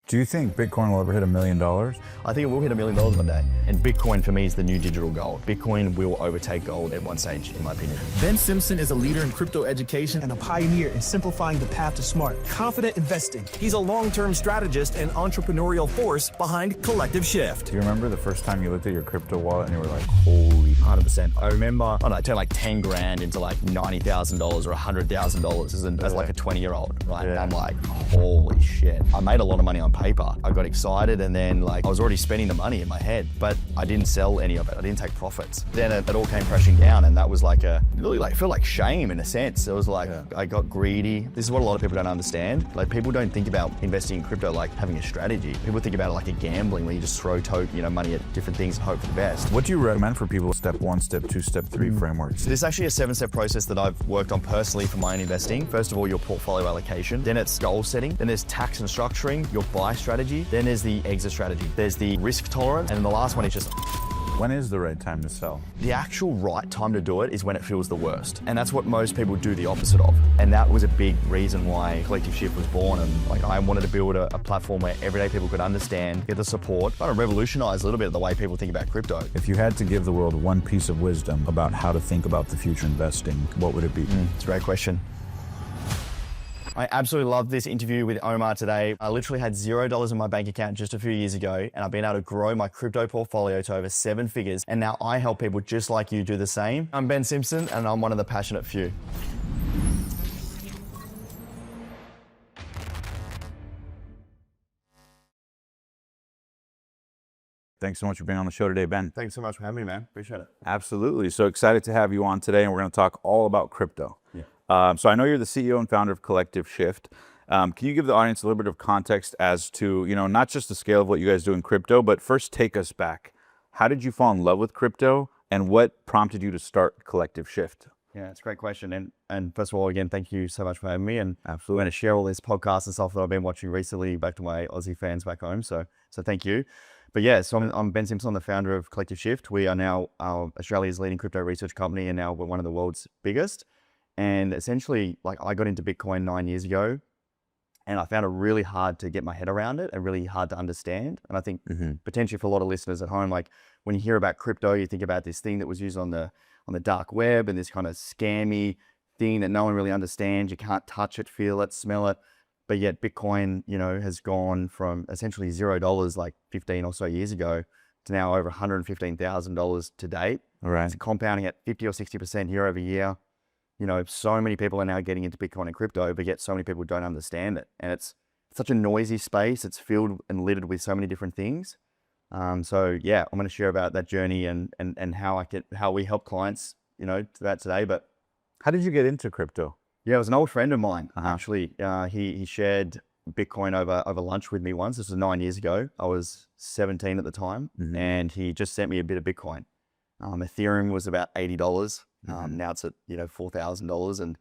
Do you think Bitcoin will ever hit $1 million? I think it will hit $1 million one day. And Bitcoin for me is the new digital gold. Bitcoin will overtake gold at one stage, in my opinion. Ben Simpson is a leader in crypto education and a pioneer in simplifying the path to smart, confident investing. He's a long-term strategist and entrepreneurial force behind Collective Shift. Do you remember the first time you looked at your crypto wallet and you were like, holy? 100%. I remember, I don't know, I turned like 10 grand into like $90,000 or $100,000 as like a 20-year-old, right? Yeah. And I'm like, holy shit. I made a lot of money on paper. I got excited and then like I was already spending the money in my head, but I didn't sell any of it. I didn't take profits. Then it all came crashing down, and that was like really like felt like shame in a sense. It was like I got greedy. This is what a lot of people don't understand. Like people don't think about investing in crypto like having a strategy. People think about it like a gambling where you just throw money at different things and hope for the best. What do you recommend for people? Step 1, step 2, step 3 frameworks? So this is actually a 7-step process that I've worked on personally for my own investing. First of all, your portfolio allocation. Then it's goal setting. Then there's tax and structuring, your buy strategy. Then there's the exit strategy. There's the risk tolerance. And then the last one is just When is the right time to sell? the actual right time to do it is when it feels the worst. And that's what most people do the opposite of. And that was a big reason why Collective Shift was born. And like I wanted to build a platform where everyday people could understand, get the support, kind of revolutionize a little bit the way people think about crypto. If you had to give the world one piece of wisdom about how to think about the future investing, what would it be? It's a great question. I absolutely love this interview with Omar today. I literally had $0 in my bank account just a few years ago, and I've been able to grow my crypto portfolio to over 7 figures. And now I help people just like you do the same. I'm Ben Simpson, and I'm one of the passionate few. Thanks so much for being on the show today, Ben. Thanks so much for having me, man. Appreciate it. Absolutely. So excited to have you on today, and we're going to talk all about crypto. Yeah. So I know you're the CEO and founder of Collective Shift. Can you give the audience a little bit of context as to, not just the scale of what you guys do in crypto, but first take us back. How did you fall in love with crypto, and what prompted you to start Collective Shift? Yeah, it's a great question. And first of all, again, thank you so much for having me. And Absolutely. I'm going to share all this podcast and stuff that I've been watching recently back to my Aussie fans back home. So thank you. But yeah, so I'm Ben Simpson, the founder of Collective Shift. We are now Australia's leading crypto research company, and now we're one of the world's biggest. And essentially, like I got into Bitcoin 9 years ago, and I found it really hard to get my head around it and really hard to understand. And I think potentially for a lot of listeners at home, like when you hear about crypto, you think about this thing that was used on the dark web and this kind of scammy thing that no one really understands. You can't touch it, feel it, smell it. But yet Bitcoin, has gone from essentially $0 like 15 or so years ago to now over $115,000 to date. All right. It's compounding at 50 or 60% year over year. So many people are now getting into Bitcoin and crypto, but yet so many people don't understand it. And it's such a noisy space. It's filled and littered with so many different things. So yeah, I'm going to share about that journey and how we help clients, throughout today. But How did you get into crypto? yeah, it was an old friend of mine, actually. He shared Bitcoin over lunch with me once. This was 9 years ago. I was 17 at the time, and he just sent me a bit of Bitcoin. Ethereum was about $80. Now it's at $4,000, and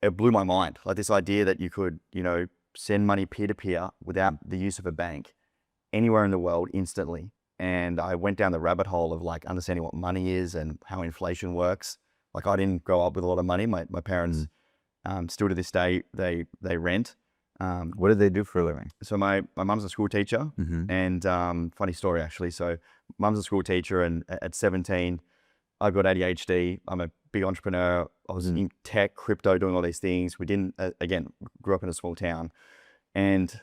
it blew my mind. Like this idea that you could send money peer to peer without the use of a bank anywhere in the world instantly. And I went down the rabbit hole of like understanding what money is and how inflation works. Like I didn't grow up with a lot of money. My parents still to this day they rent. What did they do for a living? So my mum's a school teacher, and funny story actually. So mum's a school teacher, and at 17, I've got ADHD. I'm a big entrepreneur. I was in tech, crypto, doing all these things. We didn't, again, grew up in a small town. And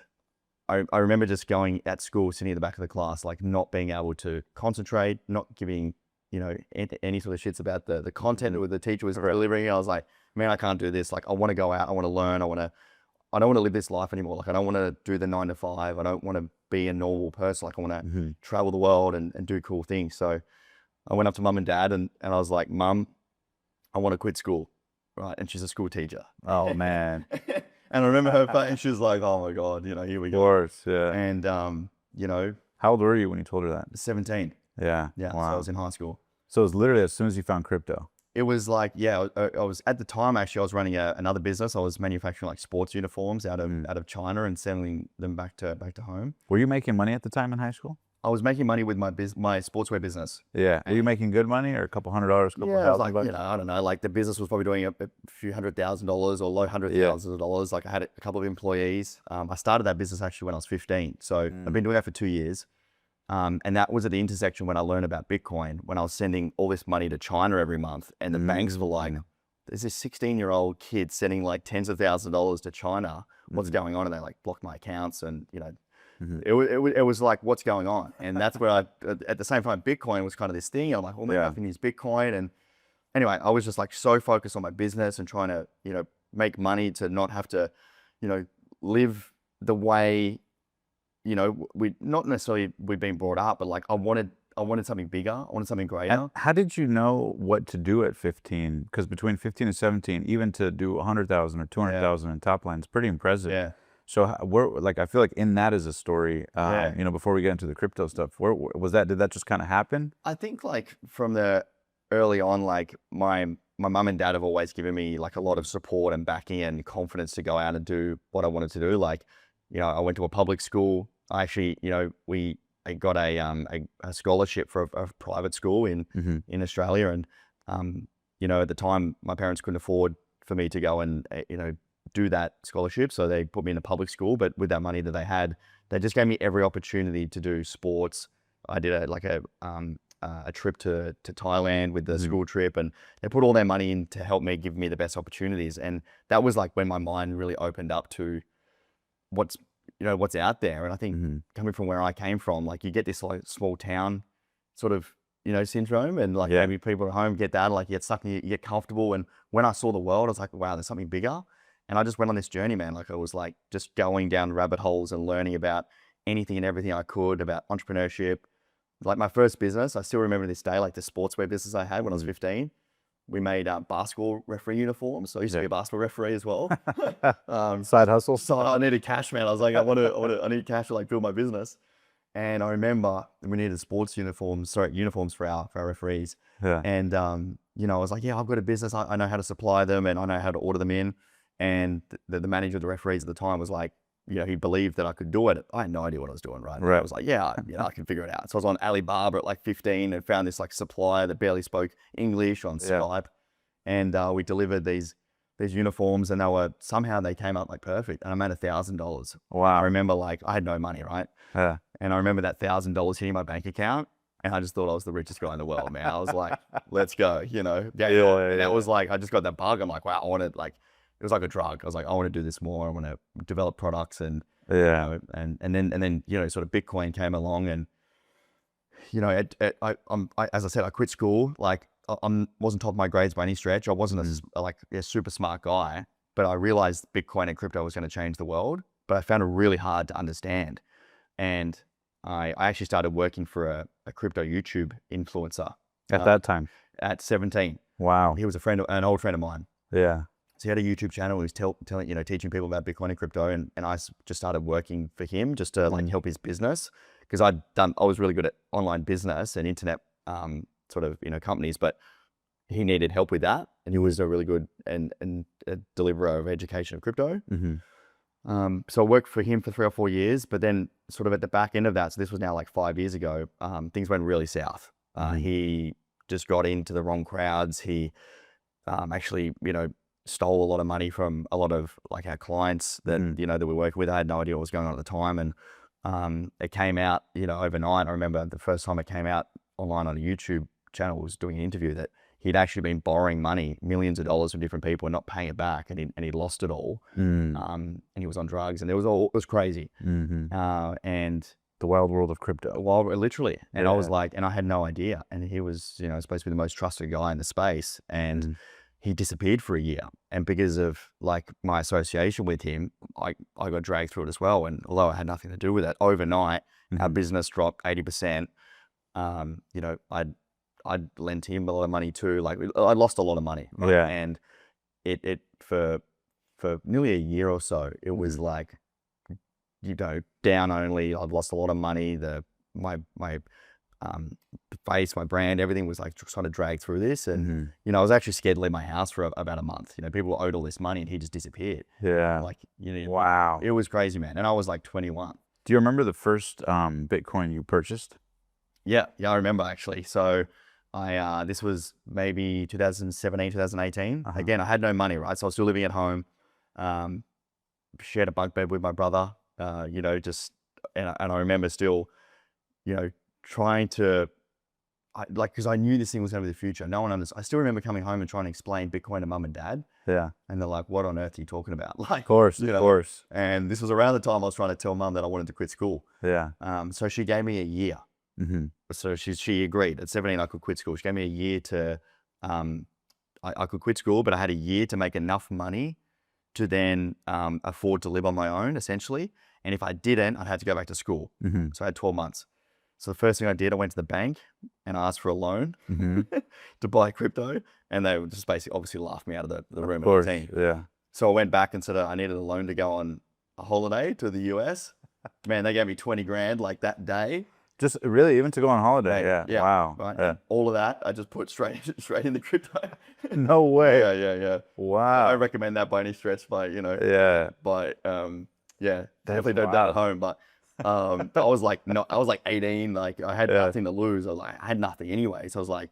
I remember just going at school, sitting at the back of the class, like not being able to concentrate, not giving, any sort of shits about the content that the teacher was delivering. I was like, man, I can't do this. Like, I want to go out. I want to learn. I don't want to live this life anymore. Like, I don't want to do the 9 to 5. I don't want to be a normal person. Like, I want to travel the world and do cool things. So I went up to mum and dad and I was like, Mum, I want to quit school. Right. And she's a school teacher. Oh, man. And I remember her face, she was like, oh my God, here we go. Of course, yeah. And, How old were you when you told her that? 17. Yeah. Yeah. Wow. So I was in high school. So it was literally as soon as you found crypto. It was like, yeah, I was at the time, actually, I was running another business. I was manufacturing like sports uniforms out of China and selling them back to home. Were you making money at the time in high school? I was making money with my sportswear business. Yeah. Were you making good money or a couple $100s, couple Yeah, it was like, $1,000? you know, I don't know, like the business was probably doing a few $100,000 or low $100,000. Like I had a couple of employees. I started that business actually when I was 15. So I've been doing that for 2 years. And that was at the intersection when I learned about Bitcoin, when I was sending all this money to China every month. And the banks were like, there's this 16-year-old kid sending like tens of thousands of dollars to China. What's going on? And they like blocked my accounts and, you know, it was like, what's going on? And that's where at the same time, Bitcoin was kind of this thing. I'm like, oh, maybe I can use Bitcoin. And anyway, I was just like so focused on my business and trying to, you know, make money to not have to, you know, live the way, you know, not necessarily we've been brought up, but like I wanted something bigger. I wanted something greater. And how did you know what to do at 15? Because between 15 and 17, even to do 100,000 or 200,000 in top line is pretty impressive. Yeah. So I feel like in that is a story, you know, before we get into the crypto stuff, where was that, did that just kind of happen? I think like from the early on, like my mum and dad have always given me like a lot of support and backing and confidence to go out and do what I wanted to do. Like, you know, I went to a public school. I actually, you know, I got a scholarship for a private school in Australia. And, you know, at the time my parents couldn't afford for me to go and, you know, do that scholarship. So they put me in a public school, but with that money that they had, they just gave me every opportunity to do sports. I did a trip to Thailand with the school trip, and they put all their money in to help me, give me the best opportunities. And that was like when my mind really opened up to what's out there. And I think coming from where I came from, like you get this like small town sort of, you know, syndrome, and like maybe people at home get that, like you get stuck and you get comfortable. And when I saw the world, I was like, wow, there's something bigger. And I just went on this journey, man. Like I was like just going down rabbit holes and learning about anything and everything I could about entrepreneurship. Like my first business, I still remember this day, like the sportswear business I had when I was 15. We made basketball referee uniforms. So I used to be a basketball referee as well. Side hustle? So I needed cash, man. I was like, I need cash to like build my business. And I remember we needed uniforms for our referees. Yeah. And, you know, I was like, yeah, I've got a business. I know how to supply them and I know how to order them in. And the manager of the referees at the time was like, you know, he believed that I could do it. I had no idea what I was doing, right? I was like, yeah, you know, I can figure it out. So I was on Alibaba at like 15 and found this like supplier that barely spoke English on Skype. And we delivered these uniforms, and somehow they came out like perfect. And I made $1,000. Wow. I remember like I had no money, right? Yeah. And I remember that $1,000 hitting my bank account. And I just thought I was the richest guy in the world, man. I was like, let's go, you know? That was like, I just got that bug. I'm like, wow, it was like a drug. I was like, I want to do this more. I want to develop products, and you know, and then you know, sort of Bitcoin came along, and you know, as I said, I quit school. Like I wasn't top of my grades by any stretch. I wasn't a super smart guy, but I realized Bitcoin and crypto was going to change the world. But I found it really hard to understand, and I actually started working for a crypto YouTube influencer At that time, at 17. wow. He was an old friend of mine. Yeah. So he had a YouTube channel. He was telling, you know, teaching people about Bitcoin and crypto, and I just started working for him just to like help his business, because I was really good at online business and internet sort of, you know, companies, but he needed help with that, and he was a really good and a deliverer of education of crypto. So I worked for him for 3 or 4 years, but then sort of at the back end of that, so this was now like 5 years ago, things went really south. He just got into the wrong crowds. He actually, you know, stole a lot of money from a lot of like our clients that, you know, that we work with. I had no idea what was going on at the time. And it came out, you know, overnight. I remember the first time it came out online on a YouTube channel, was doing an interview that he'd actually been borrowing money, millions of dollars from different people and not paying it back. And he lost it all. And he was on drugs, and it was crazy. And The wild world of crypto. literally. And I was like, and I had no idea. And he was, you know, supposed to be the most trusted guy in the space. And he disappeared for a year. And because of like my association with him, I got dragged through it as well. And although I had nothing to do with it, overnight, our business dropped 80%. You know, I'd lent him a lot of money too. Like I lost a lot of money. Right? Yeah. And it for nearly a year or so, it was like, you know, down only. I've lost a lot of money. My face, my brand, everything was like trying to drag through this. And, you know, I was actually scared to leave my house for about a month. You know, people owed all this money and he just disappeared. Yeah. Like, you know, wow. it was crazy, man. And I was like 21. Do you remember the first Bitcoin you purchased? Yeah, I remember actually. So this was maybe 2017, 2018. Again, I had no money, right? So I was still living at home. Shared a bunk bed with my brother, and I remember still, trying to, because I knew this thing was going to be the future. No one understood. I still remember coming home and trying to explain Bitcoin to mum and dad. Yeah. And they're like, what on earth are you talking about? Like, Of course, of course. And this was around the time I was trying to tell mum that I wanted to quit school. Yeah. So she gave me a year. So she agreed. At 17, I could quit school. She gave me a year to, I could quit school, but I had a year to make enough money to then afford to live on my own, essentially. And if I didn't, I'd have to go back to school. So I had 12 months. So the first thing I did, I went to the bank and asked for a loan to buy crypto. And they would just basically obviously laughed me out of the room at 18. Yeah. So I went back and said I needed a loan to go on a holiday to the US. Man, they gave me 20 grand like that day. Just really, even to go on holiday? Yeah. Wow. Right. Yeah. All of that, I just put straight into crypto. No way. Yeah. Wow. I don't recommend that by any stretch, but Yeah. But definitely don't do that at home. But I was like 18, like I had nothing to lose. I had nothing anyway. So I was like,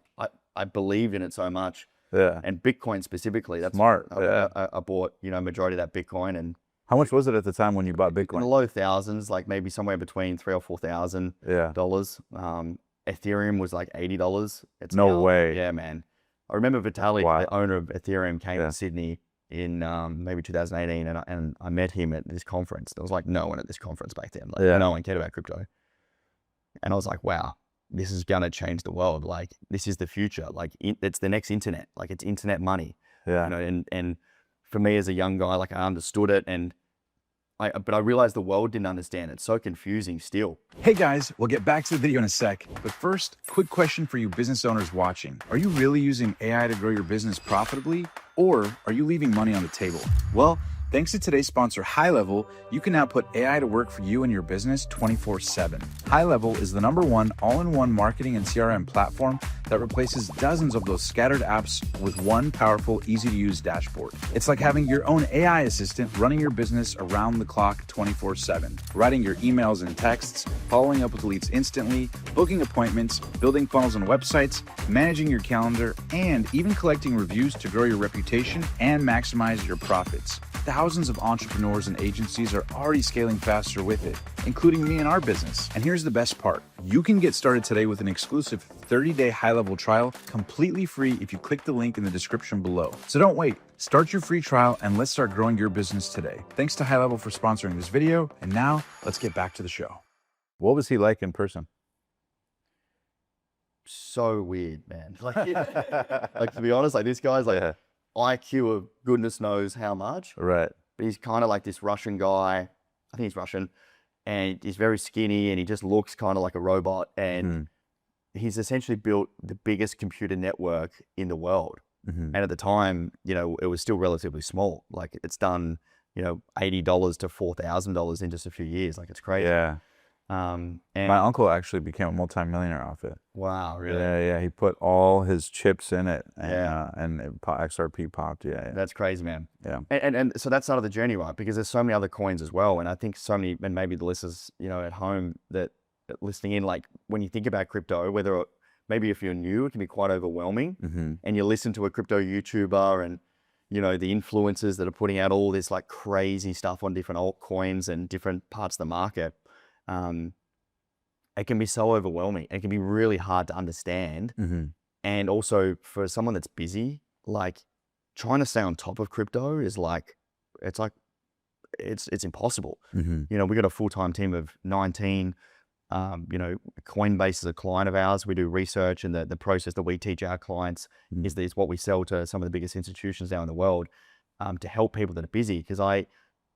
I believed in it so much. Yeah. And Bitcoin specifically, that's smart. I bought, majority of that Bitcoin. And how much was it at the time when you bought Bitcoin? in the low thousands, like maybe somewhere between $3,000 or $4,000. Ethereum was like $80. No way. Yeah, man. I remember Vitaly, Wow. the owner of Ethereum, came to Sydney in maybe 2018, and I met him at this conference. There was like no one at this conference back then. Like no one cared about crypto. And I was like, wow, this is gonna change the world. Like this is the future. Like it's the next internet. Like it's internet money. Yeah. And for me as a young guy, like I understood it, but I realized the world didn't understand it. It's so confusing still. Hey guys, we'll get back to the video in a sec. But first, quick question for you business owners watching. Are you really using AI to grow your business profitably? Or are you leaving money on the table? Well, thanks to today's sponsor, High Level, you can now put AI to work for you and your business 24/7. High Level is the #1 all-in-one marketing and CRM platform that replaces dozens of those scattered apps with one powerful, easy-to-use dashboard. It's like having your own AI assistant running your business around the clock 24/7, writing your emails and texts, following up with leads instantly, booking appointments, building funnels on websites, managing your calendar, and even collecting reviews to grow your reputation and maximize your profits. Thousands of entrepreneurs and agencies are already scaling faster with it, including me and our business. And here's the best part. You can get started today with an exclusive 30-day high-level trial completely free if you click the link in the description below. So don't wait. Start your free trial and let's start growing your business today. Thanks to High Level for sponsoring this video. And now let's get back to the show. What was he like in person? So weird, man. Like to be honest, like this guy's like IQ of goodness knows how much. Right. But he's kind of like this Russian guy. I think he's Russian. And he's very skinny and he just looks kind of like a robot. And he's essentially built the biggest computer network in the world. And at the time, it was still relatively small. Like it's done, $80 to $4,000 in just a few years. Like it's crazy. Yeah. And my uncle actually became a multimillionaire off it. wow, really? Yeah. He put all his chips in it. And, Yeah. And XRP popped. Yeah. That's crazy, man. Yeah. And so that's not of the journey, right? Because there's so many other coins as well. And I think so many, and maybe the listeners, at home that listening in, like when you think about crypto, maybe if you're new, it can be quite overwhelming. And you listen to a crypto YouTuber and, the influencers that are putting out all this like crazy stuff on different altcoins and different parts of the market. It can be so overwhelming. It can be really hard to understand. And also for someone that's busy, like trying to stay on top of crypto is it's impossible. We got a full-time team of 19. Coinbase is a client of ours. We do research, and the process that we teach our clients is what we sell to some of the biggest institutions now in the world to help people that are busy. Because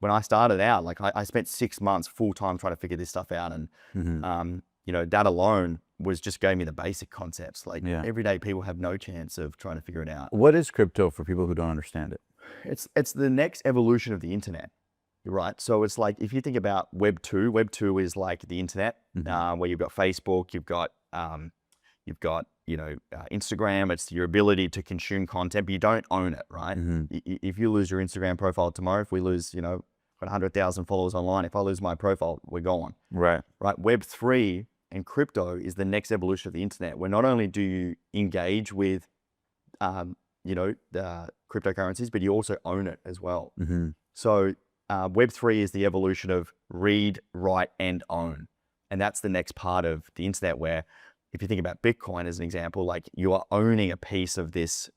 when I started out, like I spent 6 months full-time trying to figure this stuff out. And, that alone just gave me the basic concepts. Like everyday people have no chance of trying to figure it out. What is crypto for people who don't understand it? It's the next evolution of the internet, right? So it's like, if you think about Web 2 is like the internet, where you've got Facebook, you've got Instagram. It's your ability to consume content, but you don't own it, right? If you lose your Instagram profile tomorrow, if we lose, got 100,000 followers online. If I lose my profile, we're gone. Right. Right. Web3 and crypto is the next evolution of the internet, where not only do you engage with, the cryptocurrencies, but you also own it as well. So Web3 is the evolution of read, write, and own. And that's the next part of the internet, where if you think about Bitcoin as an example, like you are owning a piece of this,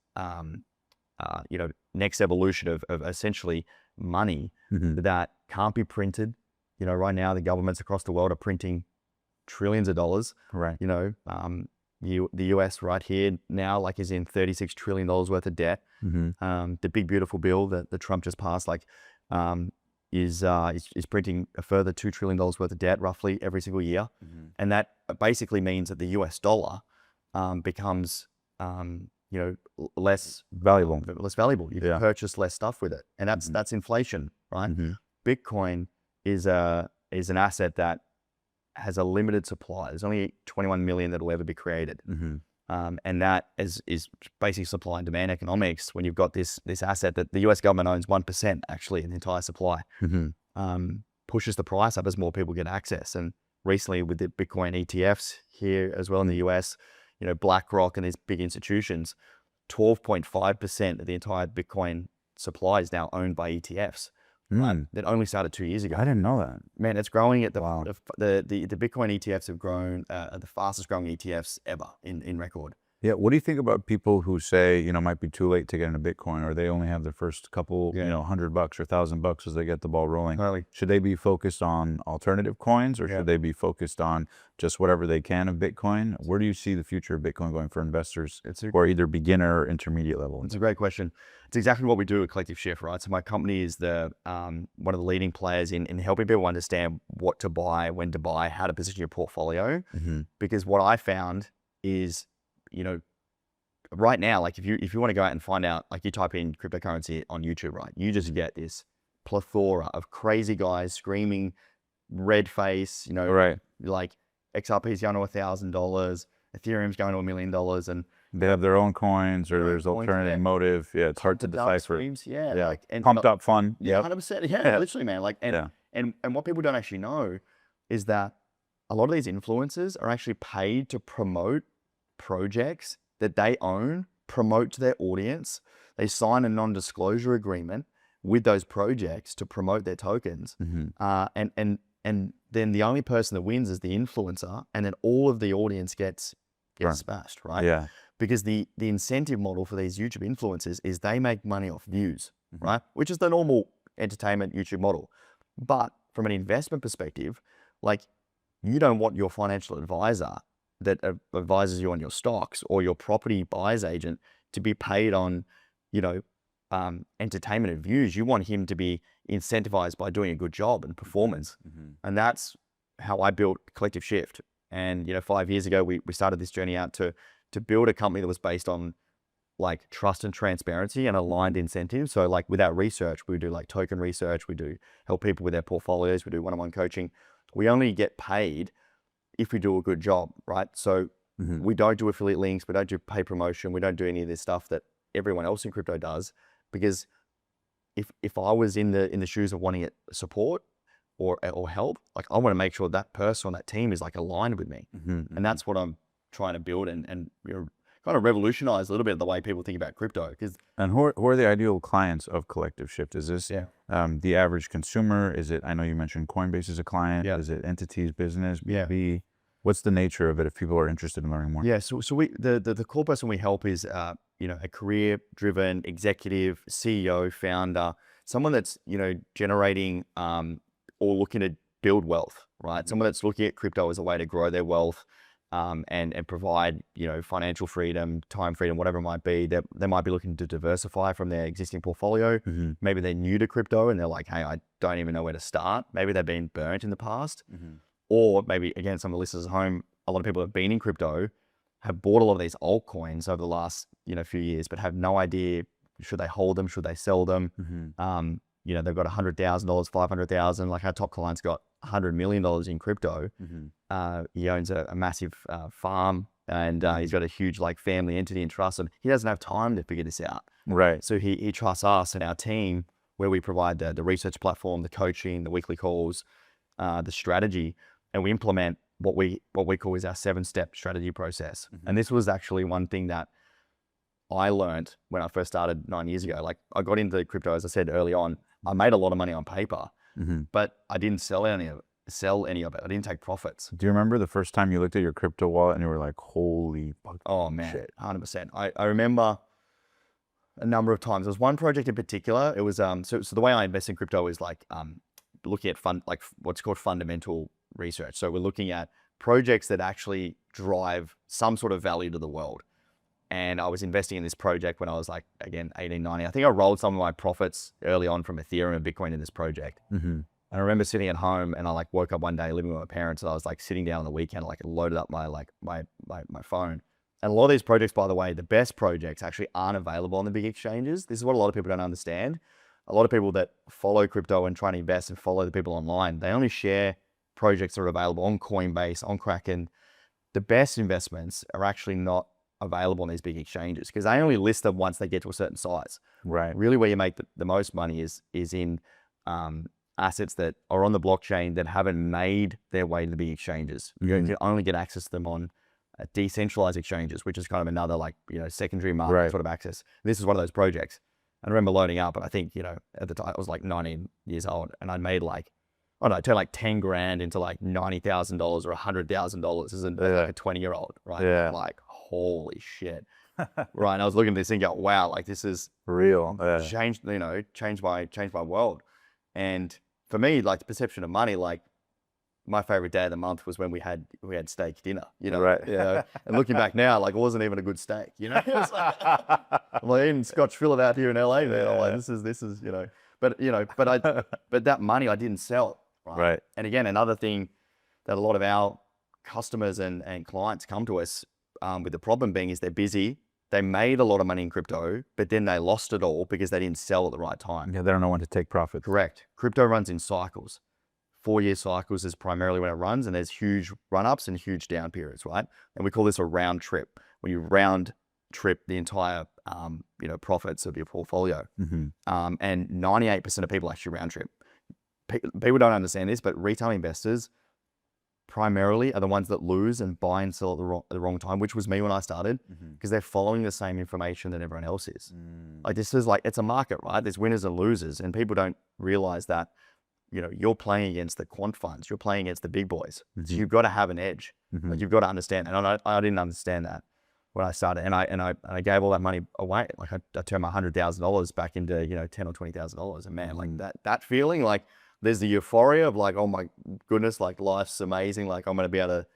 next evolution of essentially money that can't be printed. Right now the governments across the world are printing trillions of dollars. Right. The US right here now, like, is in $36 trillion worth of debt. The big beautiful bill that Trump just passed, is printing a further $2 trillion worth of debt roughly every single year. And that basically means that the US dollar becomes less valuable. You can purchase less stuff with it, and that's inflation, right? Bitcoin is an asset that has a limited supply. There's only 21 million that will ever be created. And that is basically supply and demand economics. When you've got this asset that the US government owns 1% actually in the entire supply, pushes the price up as more people get access. And recently with the Bitcoin ETFs here as well in the US, BlackRock and these big institutions, 12.5% of the entire Bitcoin supply is now owned by ETFs. That only started 2 years ago. I didn't know that. Man, it's growing at the Bitcoin ETFs have grown the fastest growing ETFs ever in record. Yeah. What do you think about people who say, it might be too late to get into Bitcoin, or they only have their first couple, $100 or $1,000 as they get the ball rolling? Totally. Should they be focused on alternative coins, or should they be focused on just whatever they can of Bitcoin? Where do you see the future of Bitcoin going for investors who are either beginner or intermediate level? It's a great question. It's exactly what we do at Collective Shift, right? So my company is one of the leading players in helping people understand what to buy, when to buy, how to position your portfolio. Because what I found is, right now, like if you want to go out and find out, like you type in cryptocurrency on YouTube, right? You just get this plethora of crazy guys screaming red face, Right. like XRP's going to $1,000, Ethereum's going to $1 million, and They have their own coins, or there's coins, alternative motive. Yeah, it's hard to decipher. And Pumped up fun. Yeah, 100%. Yeah, literally, man. And what people don't actually know is that a lot of these influencers are actually paid to promote projects that they own, promote to their audience. They sign a non-disclosure agreement with those projects to promote their tokens. And then the only person that wins is the influencer, and then all of the audience gets smashed, right? Yeah. Because the incentive model for these YouTube influencers is they make money off views, right? Which is the normal entertainment YouTube model. But from an investment perspective, like, you don't want your financial advisor that advises you on your stocks, or your property buyer's agent, to be paid on, entertainment and views. You want him to be incentivized by doing a good job and performance. And that's how I built Collective Shift. And, 5 years ago, we started this journey out to build a company that was based on like trust and transparency and aligned incentives. So like with our research, we do like token research, we do help people with their portfolios, we do one-on-one coaching. We only get paid if we do a good job, right? So we don't do affiliate links, we don't do pay promotion, we don't do any of this stuff that everyone else in crypto does. Because if I was in the shoes of wanting support or help, like, I want to make sure that person on that team is like aligned with me. And that's what I'm trying to build and kind of revolutionize a little bit the way people think about crypto. And who are the ideal clients of Collective Shift? Is this the average consumer? Is it, I know you mentioned Coinbase as a client. Is it entities, business, B2B? What's the nature of it if people are interested in learning more? Yeah, so we the core person we help is a career-driven executive, CEO, founder, someone that's generating or looking to build wealth, right? Someone that's looking at crypto as a way to grow their wealth, and provide financial freedom, time freedom, whatever it might be. They might be looking to diversify from their existing portfolio. Maybe they're new to crypto and they're like, hey, I don't even know where to start. Maybe they've been burnt in the past. Or maybe, again, some of the listeners at home, a lot of people have been in crypto, have bought a lot of these altcoins over the last few years, but have no idea, should they hold them, should they sell them? They've got $100,000, $500,000. Like, our top client's got $100 million in crypto. He owns a massive farm, and he's got a huge family entity and trust, and he doesn't have time to figure this out. Right. So he trusts us and our team where we provide the research platform, the coaching, the weekly calls, the strategy, and we implement what we call is our 7-step strategy process. And this was actually one thing that I learned when I first started 9 years ago. Like, I got into crypto, as I said early on. I made a lot of money on paper, but I didn't sell any of it. I didn't take profits. Do you remember the first time you looked at your crypto wallet and you were like, holy fuck? Oh man, shit. 100%. I remember a number of times. There was one project in particular. It was so the way I invest in crypto is like looking at what's called fundamental research. So we're looking at projects that actually drive some sort of value to the world. And I was investing in this project when I was like, again, 18, 19. I think I rolled some of my profits early on from Ethereum and Bitcoin in this project. And I remember sitting at home, and I like woke up one day living with my parents, and I was like sitting down on the weekend, like loaded up my phone. And a lot of these projects, by the way, the best projects actually aren't available on the big exchanges. This is what a lot of people don't understand. A lot of people that follow crypto and try to invest and follow the people online, they only share projects that are available on Coinbase, on Kraken. The best investments are actually not available on these big exchanges because they only list them once they get to a certain size. Right. Really, where you make the most money is in assets that are on the blockchain that haven't made their way to the big exchanges. You can only get access to them on decentralized exchanges, which is kind of another secondary market sort of access. This is one of those projects. I remember loading up, and I think, at the time I was like 19 years old, and I made I turned like 10 grand into like $90,000 or $100,000 as like a 20-year-old, right? Yeah. I'm like, holy shit. Right. And I was looking at this and go, wow, like this is real. changed my world. And for me, like the perception of money, like my favorite day of the month was when we had steak dinner, Right. Yeah. And looking back now, like it wasn't even a good steak, It was like, I'm like eating Scotch fillet out here in LA, man. I'm like, this is, but that money I didn't sell. Right. And again, another thing that a lot of our customers and clients come to us with the problem being is they're busy. They made a lot of money in crypto, but then they lost it all because they didn't sell at the right time. Yeah, they don't know when to take profits. Correct. Crypto runs in cycles. 4-year cycles is primarily when it runs, and there's huge run-ups and huge down periods, right? And we call this a round trip. When you round trip the entire, profits of your portfolio. And 98% of people actually round trip. People don't understand this, but retail investors primarily are the ones that lose and buy and sell at the wrong time, which was me when I started, because they're following the same information that everyone else is. Like this is it's a market, right? There's winners and losers, and people don't realize that, you're playing against the quant funds, you're playing against the big boys. So you've got to have an edge. Like you've got to understand. And I didn't understand that when I started, and I gave all that money away. Like I turned my $100,000 back into $10,000 or $20,000, and man, like that feeling, like there's the euphoria of like, oh my goodness, like life's amazing. Like I'm going to be able to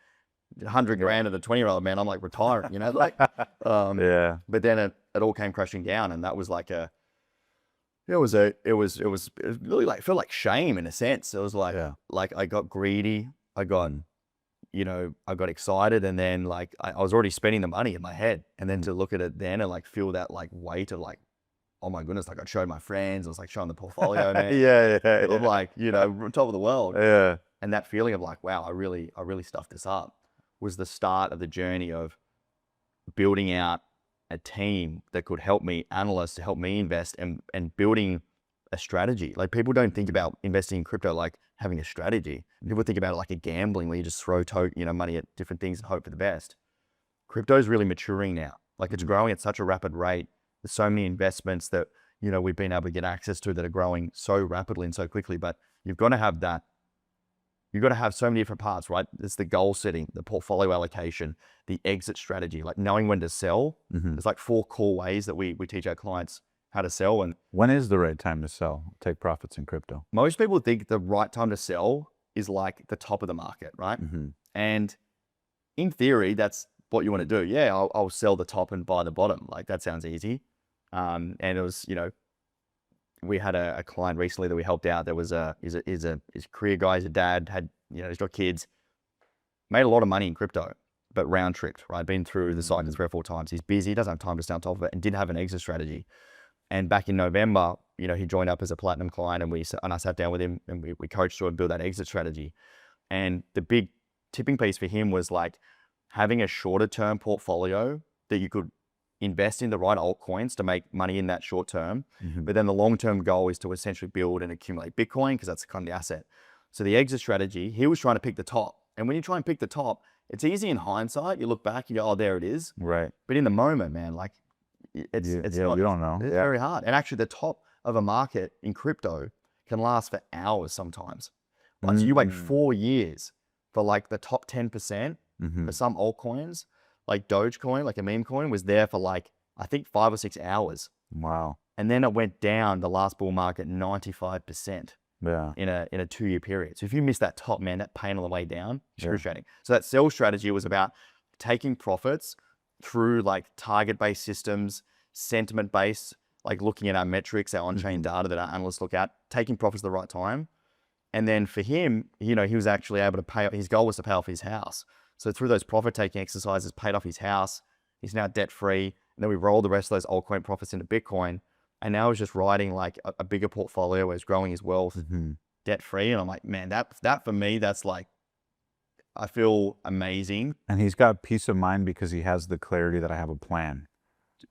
100 grand at a 20-year-old, man. I'm like retiring, Yeah. But then it all came crashing down, and that was like it was really like, felt like shame in a sense. It was like I got greedy. I got excited, and then like I was already spending the money in my head, and then to look at it then and like feel that like weight of like, oh my goodness, like I showed my friends, I was like showing the portfolio, man. It was like, top of the world. Yeah. And that feeling of like, wow, I really stuffed this up was the start of the journey of building out a team that could help me, analysts to help me invest, and building a strategy. Like people don't think about investing in crypto like having a strategy. People think about it like a gambling where you just throw money at different things and hope for the best. Crypto is really maturing now. Like it's growing at such a rapid rate. There's so many investments that, we've been able to get access to that are growing so rapidly and so quickly, but you've got to have that. You've got to have so many different parts, right? There's the goal setting, the portfolio allocation, the exit strategy, like knowing when to sell. There's like 4 core ways that we teach our clients how to sell. And when is the right time to sell, take profits in crypto? most people think the right time to sell is like the top of the market, right? And in theory, that's what you want to do. Yeah, I'll sell the top and buy the bottom. Like that sounds easy. And it was, we had a client recently that we helped out. There was he's a career guy, he's a dad, had, he's got kids, made a lot of money in crypto, but round tripped, right? Been through the cycle 3 or 4 times. He's busy, doesn't have time to stay on top of it, and didn't have an exit strategy. And back in November, he joined up as a platinum client, and I sat down with him and we coached him and build that exit strategy. And the big tipping piece for him was like having a shorter term portfolio that you could invest in the right altcoins to make money in that short term. But then the long-term goal is to essentially build and accumulate Bitcoin, because that's kind of the asset. So the exit strategy, he was trying to pick the top. And when you try and pick the top, it's easy in hindsight. You look back, you go, oh, there it is. Right. But in the moment, man, like it's not, you don't know. it's very hard. And actually the top of a market in crypto can last for hours sometimes. Once you wait 4 years for like the top 10% for some altcoins, like Dogecoin, like a meme coin, was there for like, I think 5 or 6 hours. Wow. And then it went down the last bull market 95%. Yeah. In a 2-year period. So if you miss that top, man, that pain on the way down, excruciating. So that sell strategy was about taking profits through like target-based systems, sentiment-based, like looking at our metrics, our on-chain data that our analysts look at, taking profits at the right time. And then for him, he was actually able to pay, his goal was to pay off his house. So through those profit-taking exercises, paid off his house. He's now debt-free. And then we rolled the rest of those altcoin profits into Bitcoin. And now he's just riding like a bigger portfolio where he's growing his wealth debt-free. And I'm like, man, that for me, that's like, I feel amazing. And he's got peace of mind because he has the clarity that I have a plan.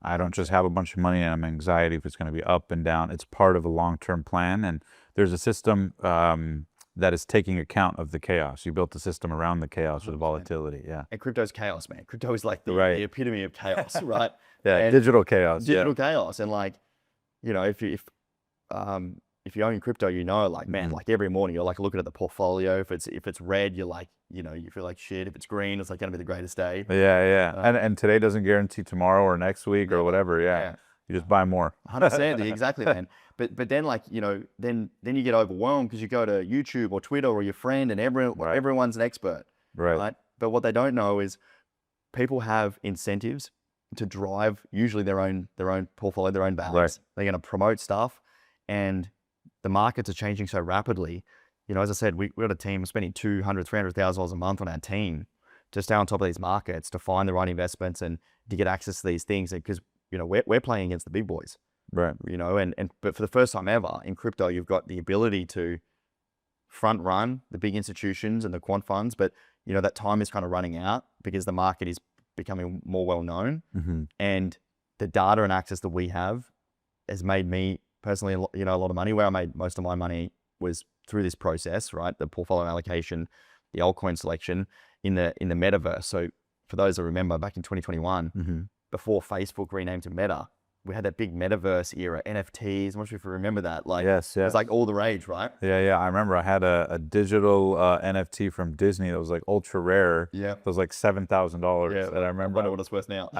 I don't just have a bunch of money and I'm anxiety if it's going to be up and down. It's part of a long-term plan. And there's a system that is taking account of the chaos. You built the system around the chaos or the volatility. Yeah. And crypto's chaos, man. Crypto is like the epitome of chaos, right? Yeah. Digital chaos. Digital chaos. And like, you know, if you own crypto, you know, like, man, like every morning you're like looking at the portfolio. If it's red, you're like, you know, you feel like shit. If it's green, it's like going to be the greatest day. Yeah. And today doesn't guarantee tomorrow or next week or whatever. Yeah. You just buy more. 100%. Exactly, man. But then like, you know, then you get overwhelmed because you go to YouTube or Twitter or your friend and everyone's an expert. Right. But what they don't know is people have incentives to drive usually their own portfolio, their own balance. Right. They're going to promote stuff, and the markets are changing so rapidly. You know, as I said, we got a team spending $200,000-$300,000 a month on our team to stay on top of these markets, to find the right investments and to get access to these things. Because, you know, we're playing against the big boys. Right. You know, but for the first time ever in crypto, you've got the ability to front run the big institutions and the quant funds, but you know, that time is kind of running out because the market is becoming more well known, and the data and access that we have has made me personally, you know, a lot of money. Where I made most of my money was through this process, right? The portfolio allocation, the altcoin selection in the metaverse. So for those that remember, back in 2021, before Facebook renamed to Meta, we had that big metaverse era, NFTs. I'm not sure if you remember that. Like, yes. It was like all the rage, right? Yeah. I remember I had a digital NFT from Disney that was like ultra rare. Yeah. It was like $7,000. Yeah. And I remember. I wonder what it's worth now.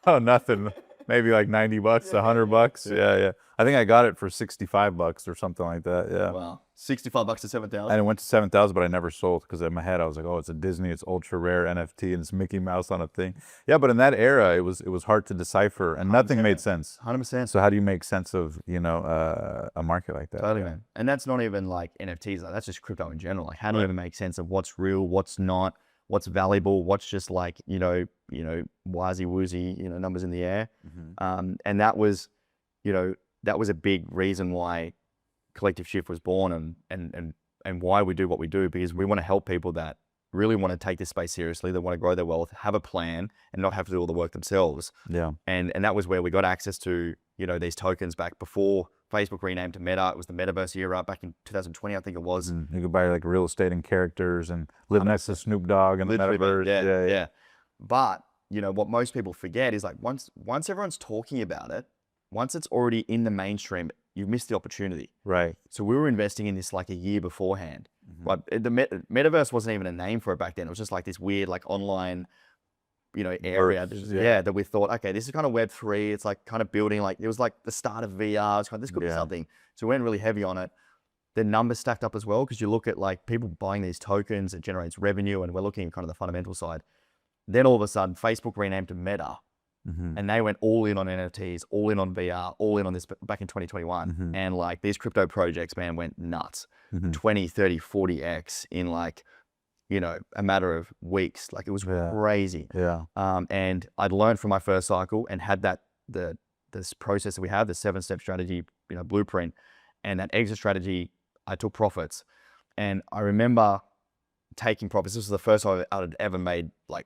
Oh, nothing. Maybe like $90, $100. Yeah. I think I got it for $65 or something like that. Yeah. Wow. $65 to 7,000. And it went to 7,000, but I never sold because in my head I was like, oh, it's a Disney, it's ultra rare NFT, and it's Mickey Mouse on a thing. Yeah, but in that era, it was hard to decipher, and nothing made sense. 100%. So how do you make sense of, you know, a market like that? Totally, man. And that's not even like NFTs. Like, that's just crypto in general. Like, how do you even make sense of what's real, what's not, what's valuable, what's just like, you know, wazy woozy, you know, numbers in the air. And that was, you know, that was a big reason why Collective Shift was born, and why we do what we do, because we want to help people that really want to take this space seriously, that want to grow their wealth, have a plan, and not have to do all the work themselves. Yeah. And that was where we got access to, you know, these tokens back before Facebook renamed to Meta. It was the metaverse era back in 2020, I think it was. You could buy like real estate and characters and live next to Snoop Dogg and the metaverse. Yeah. But, you know, what most people forget is like once everyone's talking about it, once it's already in the mainstream, you've missed the opportunity. Right. So we were investing in this like a year beforehand. Right. The metaverse wasn't even a name for it back then. It was just like this weird like online, you know, area. That we thought, okay, this is kind of Web3. It's like kind of building, like it was like the start of VR. It's kind of, this could be something. So we went really heavy on it. The numbers stacked up as well, because you look at like people buying these tokens, it generates revenue, and we're looking at kind of the fundamental side. Then all of a sudden, Facebook renamed to Meta. And they went all in on NFTs, all in on VR, all in on this back in 2021. And like these crypto projects, man, went nuts. 20, 30, 40x in like, you know, a matter of weeks. Like it was crazy. Yeah. And I'd learned from my first cycle and had that, this process that we have, the 7-step strategy, you know, blueprint, and that exit strategy, I took profits. And I remember taking profits. This was the first time I'd ever made like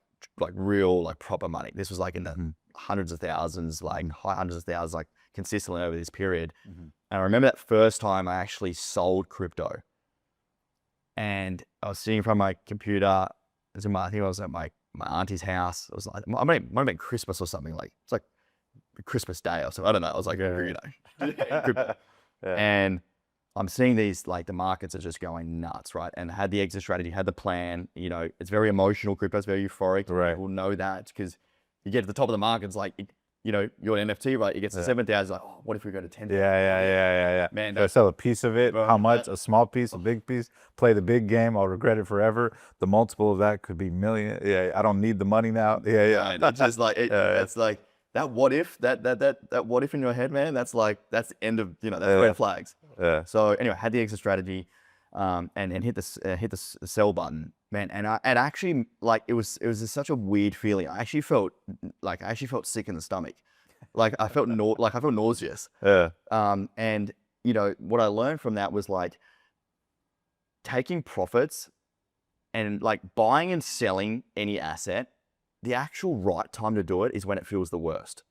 real, like proper money. This was like in the hundreds of thousands, like high hundreds of thousands, like consistently over this period. And I remember that first time I actually sold crypto, and I was sitting in front of my computer. I think I was at my auntie's house. It was like, might have been Christmas or something. Like, it's like Christmas Day or something. I don't know. I was like, you know, and I'm seeing these, like, the markets are just going nuts, right? And I had the exit strategy, had the plan. You know, it's very emotional. Crypto is very euphoric. Right. People know that because you get to the top of the market. It's like, you know, you're an NFT, right? You get to 7,000. Like, oh, what if we go to 10,000? Yeah. Man, So I sell a piece of it. How much? A small piece, a big piece. Play the big game. I'll regret it forever. The multiple of that could be million. Yeah, I don't need the money now. Yeah. Right. It's just like it's like that. What if that what if in your head, man? That's the end of, you know, that's red flags. Yeah. So anyway, had the exit strategy, and hit the sell button, man. And I actually, like, it was such a weird feeling. I actually felt sick in the stomach, like I felt nauseous. Yeah. And you know what I learned from that was, like, taking profits and, like, buying and selling any asset. The actual right time to do it is when it feels the worst.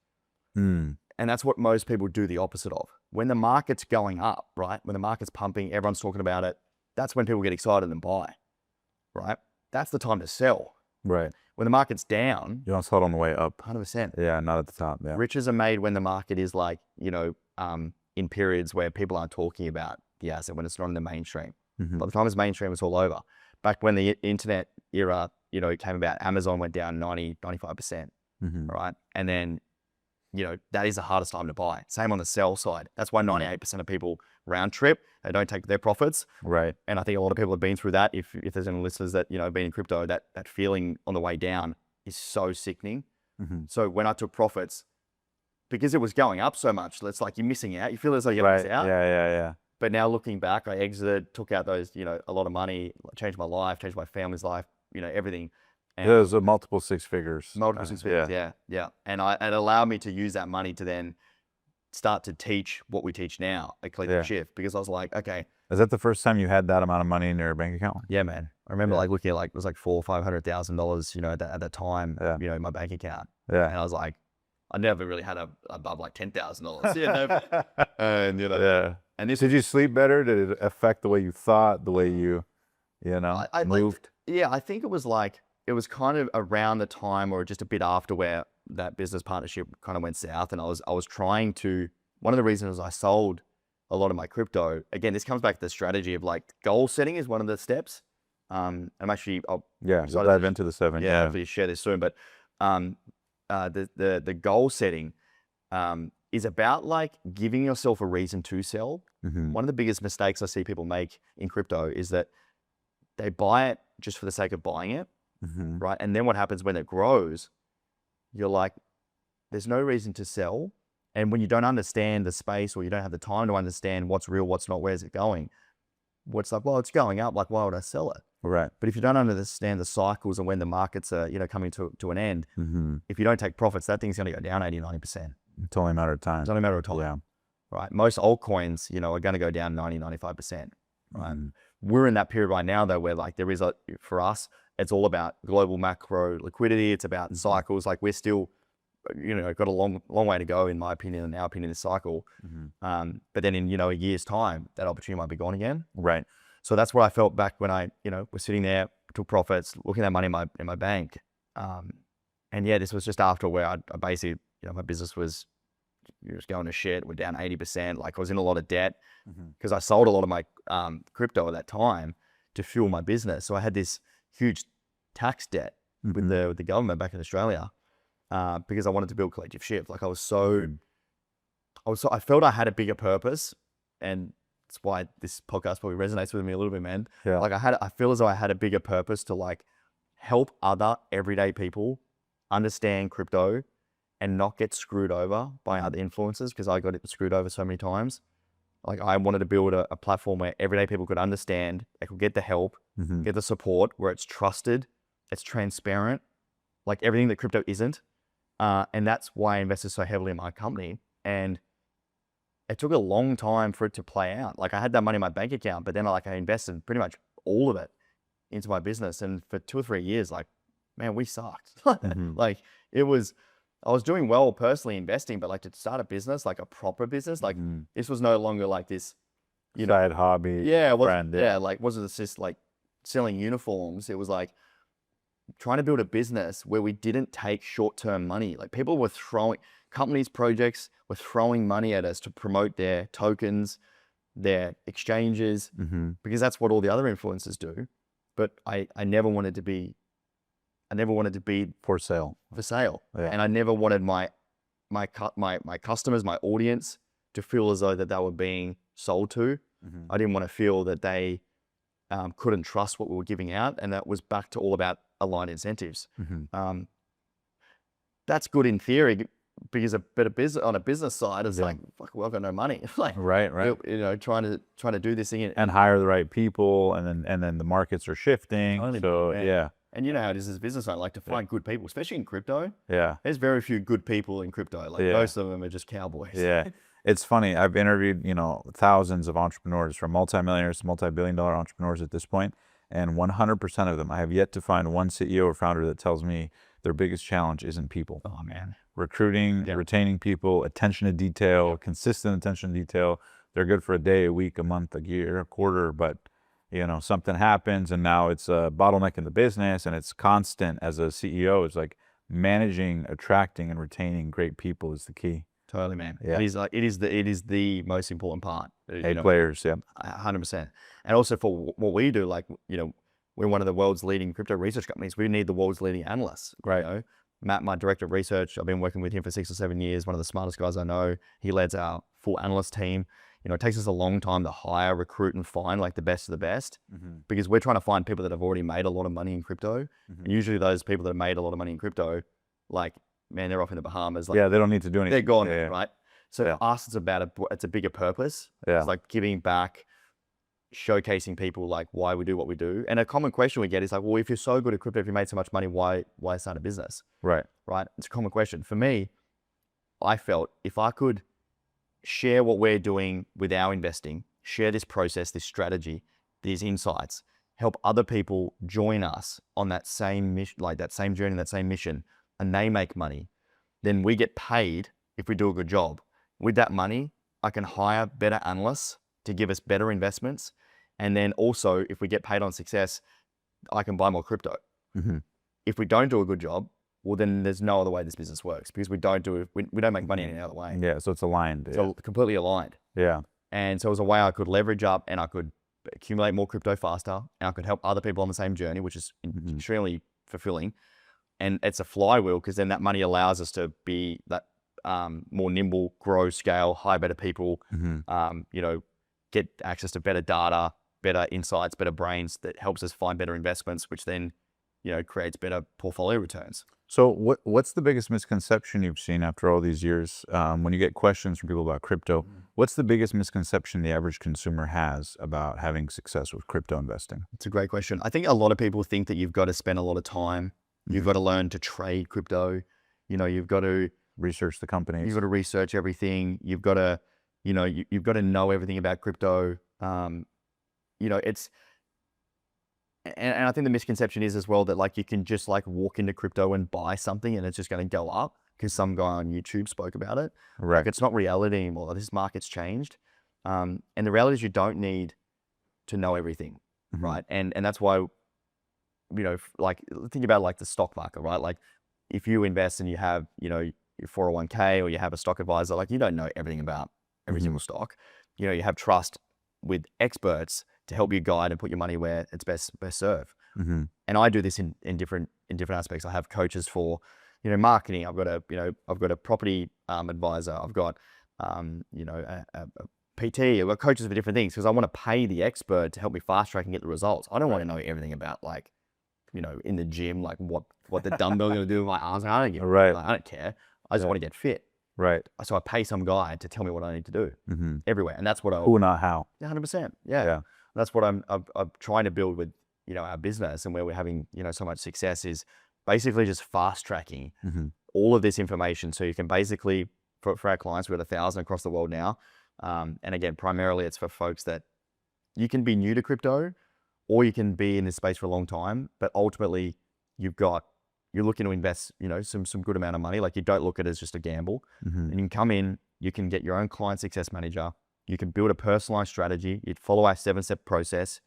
And that's what most people do the opposite of. When the market's going up, right? When the market's pumping, everyone's talking about it. That's when people get excited and buy, right? That's the time to sell. Right. When the market's down, You don't sell it on the way up. 100%. Yeah, not at the top. Yeah. Riches are made when the market is, like, you know, in periods where people aren't talking about the asset, when it's not in the mainstream. By the time it's mainstream, it's all over. Back when the internet era, you know, came about, Amazon went down 95%, right? And then, you know, that is the hardest time to buy. Same on the sell side. That's why 98% of people round trip. They don't take their profits. Right. And I think a lot of people have been through that. If there's any listeners that, you know, have been in crypto, that feeling on the way down is so sickening. So when I took profits, because it was going up so much, it's like you're missing out. You feel as though you're missing out. Yeah. But now looking back, I exited, took out those, you know, a lot of money, changed my life, changed my family's life, you know, everything. And There's a multiple six figures. multiple six figures, yeah. And it allowed me to use that money to then start to teach what we teach now at Collective Shift, because I was like, okay. Is that the first time you had that amount of money in your bank account? Yeah, man. I remember like looking at, like, it was like $400,000 or $500,000, you know, at that time, you know, in my bank account. Yeah. And I was like, I never really had above like $10,000. You know? And, you know. Yeah. And this, Did you sleep better? Did it affect the way you thought, the way you know, moved? I think it was kind of around the time, or just a bit after, where that business partnership kind of went south. And I was trying to, one of the reasons I sold a lot of my crypto, again, this comes back to the strategy of, like, goal setting is one of the steps. I'm actually, we'll dive into the 7. Yeah, hopefully share this soon. But the goal setting is about, like, giving yourself a reason to sell. One of the biggest mistakes I see people make in crypto is that they buy it just for the sake of buying it, right? And then what happens when it grows, you're like, there's no reason to sell. And when you don't understand the space, or you don't have the time to understand what's real, what's not, where's it going, what's like, well, it's going up, like, why would I sell it? Right. But if you don't understand the cycles and when the markets are, you know, coming to an end, if you don't take profits, that thing's going to go down 80-90%. It's only a matter of time. It's only a matter of time. Yeah. Right. Most altcoins, you know, are going to go down 90-95%. Right. We're in that period right now, though, where, like, there is for us, it's all about global macro liquidity. It's about cycles. Like, we're still, you know, got a long way to go, in my opinion, and our opinion, this cycle. But then in, you know, a year's time, that opportunity might be gone again. Right. So that's what I felt back when I, you know, was sitting there, took profits, looking at money in my bank. And yeah, this was just after where I basically, you know, my business was just going to shit. We're down 80%. Like, I was in a lot of debt because I sold a lot of my crypto at that time to fuel my business. So I had this huge tax debt with the government back in Australia because I wanted to build Collective Shift. Like, I felt I had a bigger purpose, and that's why this podcast probably resonates with me a little bit, man. Yeah. Like, I feel as though I had a bigger purpose to, like, help other everyday people understand crypto and not get screwed over by other influencers, because I got screwed over so many times. Like, I wanted to build a platform where everyday people could understand, they could get the help, get the support, where it's trusted, it's transparent, like everything that crypto isn't. And that's why I invested so heavily in my company. And it took a long time for it to play out. Like, I had that money in my bank account, but then I invested pretty much all of it into my business. And for 2 or 3 years, like, man, we sucked. Mm-hmm. Like I was doing well personally investing, but like to start a business, like a proper business, like this was no longer like this, Side hobby. yeah, brand. yeah, like wasn't it just like selling uniforms? It was like trying to build a business where we didn't take short-term money. Like people were companies, projects were throwing money at us to promote their tokens, their exchanges, because that's what all the other influencers do. But I never wanted to be For sale. Yeah. And I never wanted my customers, my audience, to feel as though that they were being sold to. I didn't want to feel that they couldn't trust what we were giving out, and that was back to all about aligned incentives. That's good in theory, because on a business side, it's like, fuck, well, I've got no money. Like, right. Trying to do this thing And hire the right people, and then the markets are shifting. Totally, And you know how it is as a business owner, like to find good people, especially in crypto. Yeah. There's very few good people in crypto. Like most of them are just cowboys. Yeah. It's funny. I've interviewed, thousands of entrepreneurs, from multimillionaires to multi-billion-dollar entrepreneurs at this point, and 100% of them, I have yet to find one CEO or founder that tells me their biggest challenge isn't people. Oh man. Recruiting, retaining people, attention to detail, consistent attention to detail. They're good for a day, a week, a month, a year, a quarter, but something happens and now it's a bottleneck in the business, and it's constant. As a CEO, it's like managing, attracting, and retaining great people is the key. Totally, man. Yeah. It is the most important part. Players, 100%. And also for what we do, like, we're one of the world's leading crypto research companies. We need the world's leading analysts. Right. Matt, my director of research, I've been working with him for 6 or 7 years. One of the smartest guys I know. He leads our full analyst team. It takes us a long time to hire, recruit, and find like the best of the best, because we're trying to find people that have already made a lot of money in crypto. And usually those people that have made a lot of money in crypto, like, man, they're off in the Bahamas. Like, they don't need to do anything. They're gone, right? So for us, it's a bigger purpose. Yeah. It's like giving back, showcasing people like why we do what we do. And a common question we get is like, well, if you're so good at crypto, if you made so much money, why start a business? Right. It's a common question. For me, I felt if I could share what we're doing with our investing, share this process, this strategy, these insights, help other people join us on that same mission, like that same journey, that same mission, and they make money, then we get paid if we do a good job. With that money, I can hire better analysts to give us better investments. And then also, if we get paid on success, I can buy more crypto. If we don't do a good job, well, then there's no other way this business works, because we don't make money any other way. Yeah, so it's aligned. So completely aligned. Yeah. And so it was a way I could leverage up, and I could accumulate more crypto faster, and I could help other people on the same journey, which is extremely fulfilling. And it's a flywheel, because then that money allows us to be that more nimble, grow, scale, hire better people, get access to better data, better insights, better brains that helps us find better investments, which then, creates better portfolio returns. So what's the biggest misconception you've seen after all these years? When you get questions from people about crypto, what's the biggest misconception the average consumer has about having success with crypto investing? It's a great question. I think a lot of people think that you've got to spend a lot of time. You've got to learn to trade crypto. You've got to research the companies. You've got to research everything. You've got to, you've got to know everything about crypto. And I think the misconception is as well that like you can just like walk into crypto and buy something and it's just going to go up because some guy on YouTube spoke about it. Right. Like it's not reality anymore. This market's changed. And the reality is you don't need to know everything, right? And that's why, like think about like the stock market, right? Like if you invest and you have, your 401k or you have a stock advisor, like you don't know everything about every single stock. You have trust with experts to help you guide and put your money where it's best served. And I do this in different aspects. I have coaches for, marketing. I've got a property advisor. I've got, a PT. I've got coaches for different things because I want to pay the expert to help me fast track and get the results. I don't want to know everything about like, in the gym, like what the dumbbell going to do with my arms. I don't give right. Like, I don't care. I just want to get fit. Right. So I pay some guy to tell me what I need to do everywhere. And that's what Who, not how. 100%. Yeah. That's what I'm trying to build with, our business, and where we're having, so much success is basically just fast tracking all of this information. So you can basically, for our clients, we've got 1,000 across the world now. And again, primarily it's for folks that you can be new to crypto, or you can be in this space for a long time, but ultimately you're looking to invest, some good amount of money. Like, you don't look at it as just a gamble. And you can come in, you can get your own client success manager, you can build a personalized strategy, you'd follow our 7-step process,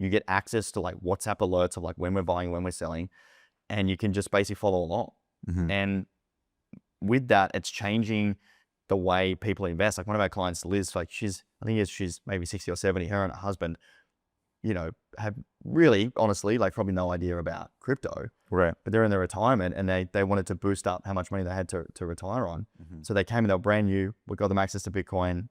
you get access to like WhatsApp alerts of like when we're buying, when we're selling, and you can just basically follow along. And with that, it's changing the way people invest. Like, one of our clients, Liz, like she's maybe 60 or 70, her and her husband, have really, honestly, like probably no idea about crypto. Right. But they're in their retirement and they wanted to boost up how much money they had to retire on. So they came in, they were brand new. We got them access to Bitcoin,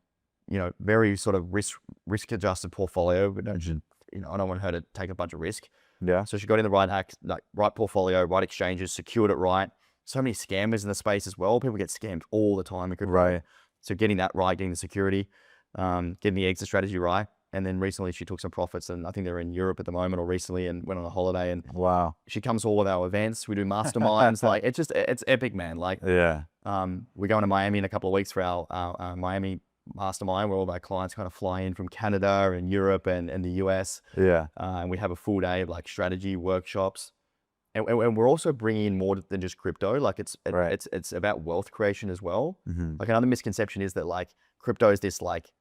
very sort of risk adjusted portfolio. But I don't want her to take a bunch of risk. Yeah. So she got in the right portfolio, right exchanges, secured it right. So many scammers in the space as well. People get scammed all the time in crypto. Right. So getting that right, getting the security, getting the exit strategy right. And then recently she took some profits, and I think they're in Europe at the moment, or recently, and went on a holiday. And wow, she comes to all of our events. We do masterminds. Like, it's epic, man. Like, yeah. We're going to Miami in a couple of weeks for our Miami mastermind, where all of our clients kind of fly in from Canada and Europe and the US. Yeah. And we have a full day of like strategy workshops. And we're also bringing in more than just crypto. Like, it's about wealth creation as well. Like, another misconception is that like crypto is this like,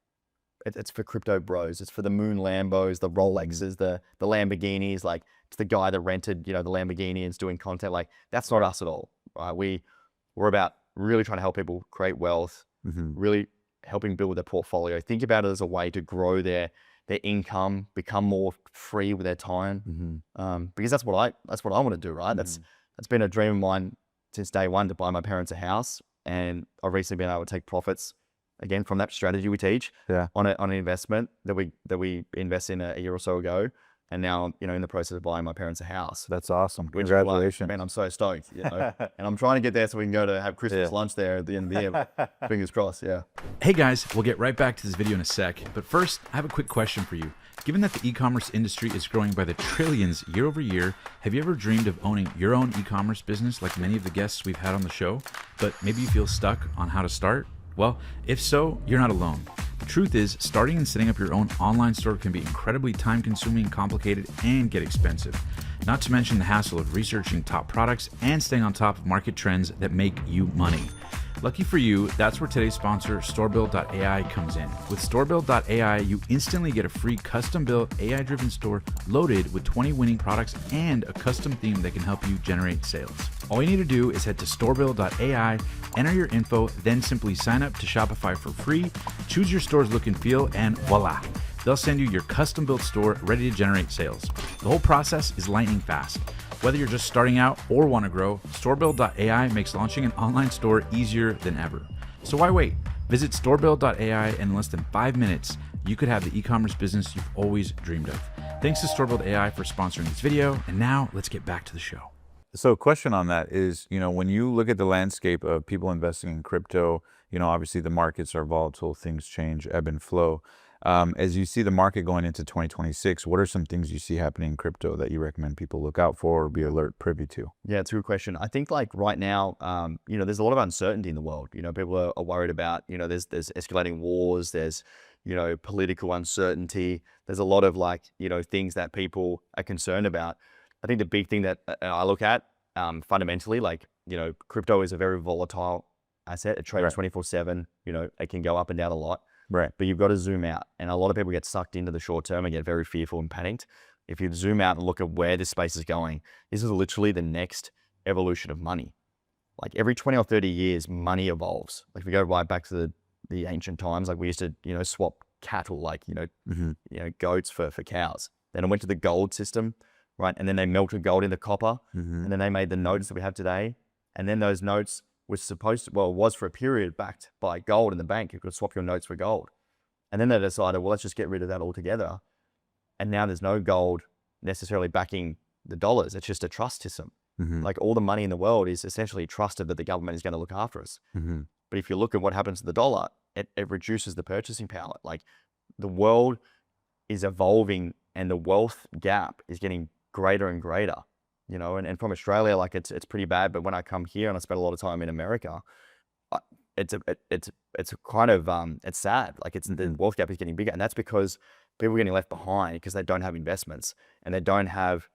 it's for crypto bros. It's for the moon Lambos, the Rolexes, the Lamborghinis. Like, it's the guy that rented, the Lamborghini and is doing content. Like, that's not us at all, right? We're about really trying to help people create wealth, really helping build their portfolio. Think about it as a way to grow their income, become more free with their time. Because that's what I want to do, right? That's been a dream of mine since day one, to buy my parents a house. And I've recently been able to take profits again from that strategy we teach on an investment that we invest in a year or so ago, and now in the process of buying my parents a house. That's awesome. Congratulations, man! I'm so stoked, and I'm trying to get there so we can go to have Christmas lunch there at the end of the year. Fingers crossed. Yeah. Hey guys, we'll get right back to this video in a sec, but first I have a quick question for you. Given that the e-commerce industry is growing by the trillions year over year, have you ever dreamed of owning your own e-commerce business like many of the guests we've had on the show, but maybe you feel stuck on how to start? Well, if so, you're not alone. The truth is, starting and setting up your own online store can be incredibly time-consuming, complicated, and get expensive. Not to mention the hassle of researching top products and staying on top of market trends that make you money. Lucky for you, that's where today's sponsor, StoreBuild.ai, comes in. With StoreBuild.ai, you instantly get a free custom-built, AI-driven store loaded with 20 winning products and a custom theme that can help you generate sales. All you need to do is head to StoreBuild.ai, enter your info, then simply sign up to Shopify for free, choose your store's look and feel, and voila! They'll send you your custom-built store ready to generate sales. The whole process is lightning fast. Whether you're just starting out or want to grow, StoreBuild.ai makes launching an online store easier than ever. So why wait? Visit StoreBuild.ai, and in less than 5 minutes, you could have the e-commerce business you've always dreamed of. Thanks to StoreBuild.ai for sponsoring this video, and now let's get back to the show. So question on that is, when you look at the landscape of people investing in crypto, obviously the markets are volatile, things change, ebb and flow. As you see the market going into 2026, what are some things you see happening in crypto that you recommend people look out for or be privy to? Yeah, it's a good question. I think like right now, there's a lot of uncertainty in the world. People are worried about, there's escalating wars, there's, political uncertainty. There's a lot of like, things that people are concerned about. I think the big thing that I look at fundamentally, like, crypto is a very volatile asset. It trades 24/7, it can go up and down a lot. Right. But you've got to zoom out. And a lot of people get sucked into the short term and get very fearful and panicked. If you zoom out and look at where this space is going, this is literally the next evolution of money. Like every 20 or 30 years, money evolves. Like if we go right back to the ancient times, like we used to, swap cattle, like, goats for cows. Then it went to the gold system, right? And then they melted gold into copper. And then they made the notes that we have today. And then those notes was was for a period backed by gold in the bank. You could swap your notes for gold. And then they decided, well, let's just get rid of that altogether. And now there's no gold necessarily backing the dollars. It's just a trust system. Like all the money in the world is essentially trusted that the government is going to look after us. But if you look at what happens to the dollar, it reduces the purchasing power. Like the world is evolving and the wealth gap is getting greater and greater. And from Australia, like it's pretty bad. But when I come here and I spend a lot of time in America, it's kind of it's sad. Like the wealth gap is getting bigger, and that's because people are getting left behind because they don't have investments and they don't have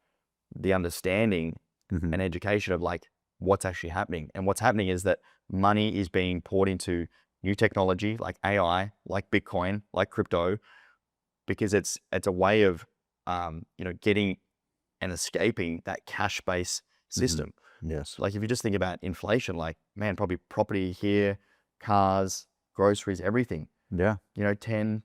the understanding and education of like what's actually happening. And what's happening is that money is being poured into new technology like AI, like Bitcoin, like crypto, because it's a way of getting and escaping that cash-based system. Yes. Like if you just think about inflation, like man, probably property here, cars, groceries, everything. Yeah.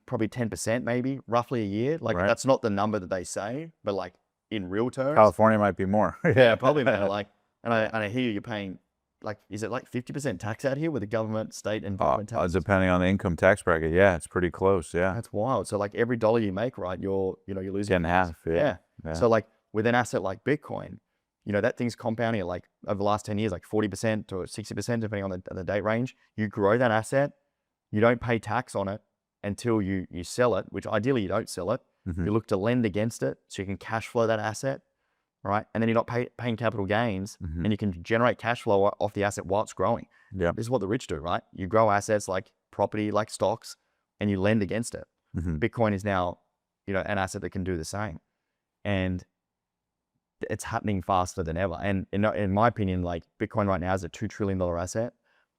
Probably 10% maybe roughly a year. Like that's not the number that they say, but like in real terms, California might be more. yeah, probably man. Like, and I hear you're paying like, is it like 50% tax out here with the government, state and government tax? Depending on the income tax bracket. Yeah, it's pretty close. Yeah. That's wild. So like every dollar you make, right, you're losing Getting half. Yeah. So like with an asset like Bitcoin, that thing's compounding at like over the last 10 years, like 40% or 60%, depending on the date range. You grow that asset, you don't pay tax on it until you sell it, which ideally you don't sell it. You look to lend against it so you can cash flow that asset, right? And then you're not paying capital gains and you can generate cash flow off the asset while it's growing. Yeah. This is what the rich do, right? You grow assets like property, like stocks, and you lend against it. Bitcoin is now, an asset that can do the same. And it's happening faster than ever. And in my opinion, like Bitcoin right now is a $2 trillion asset,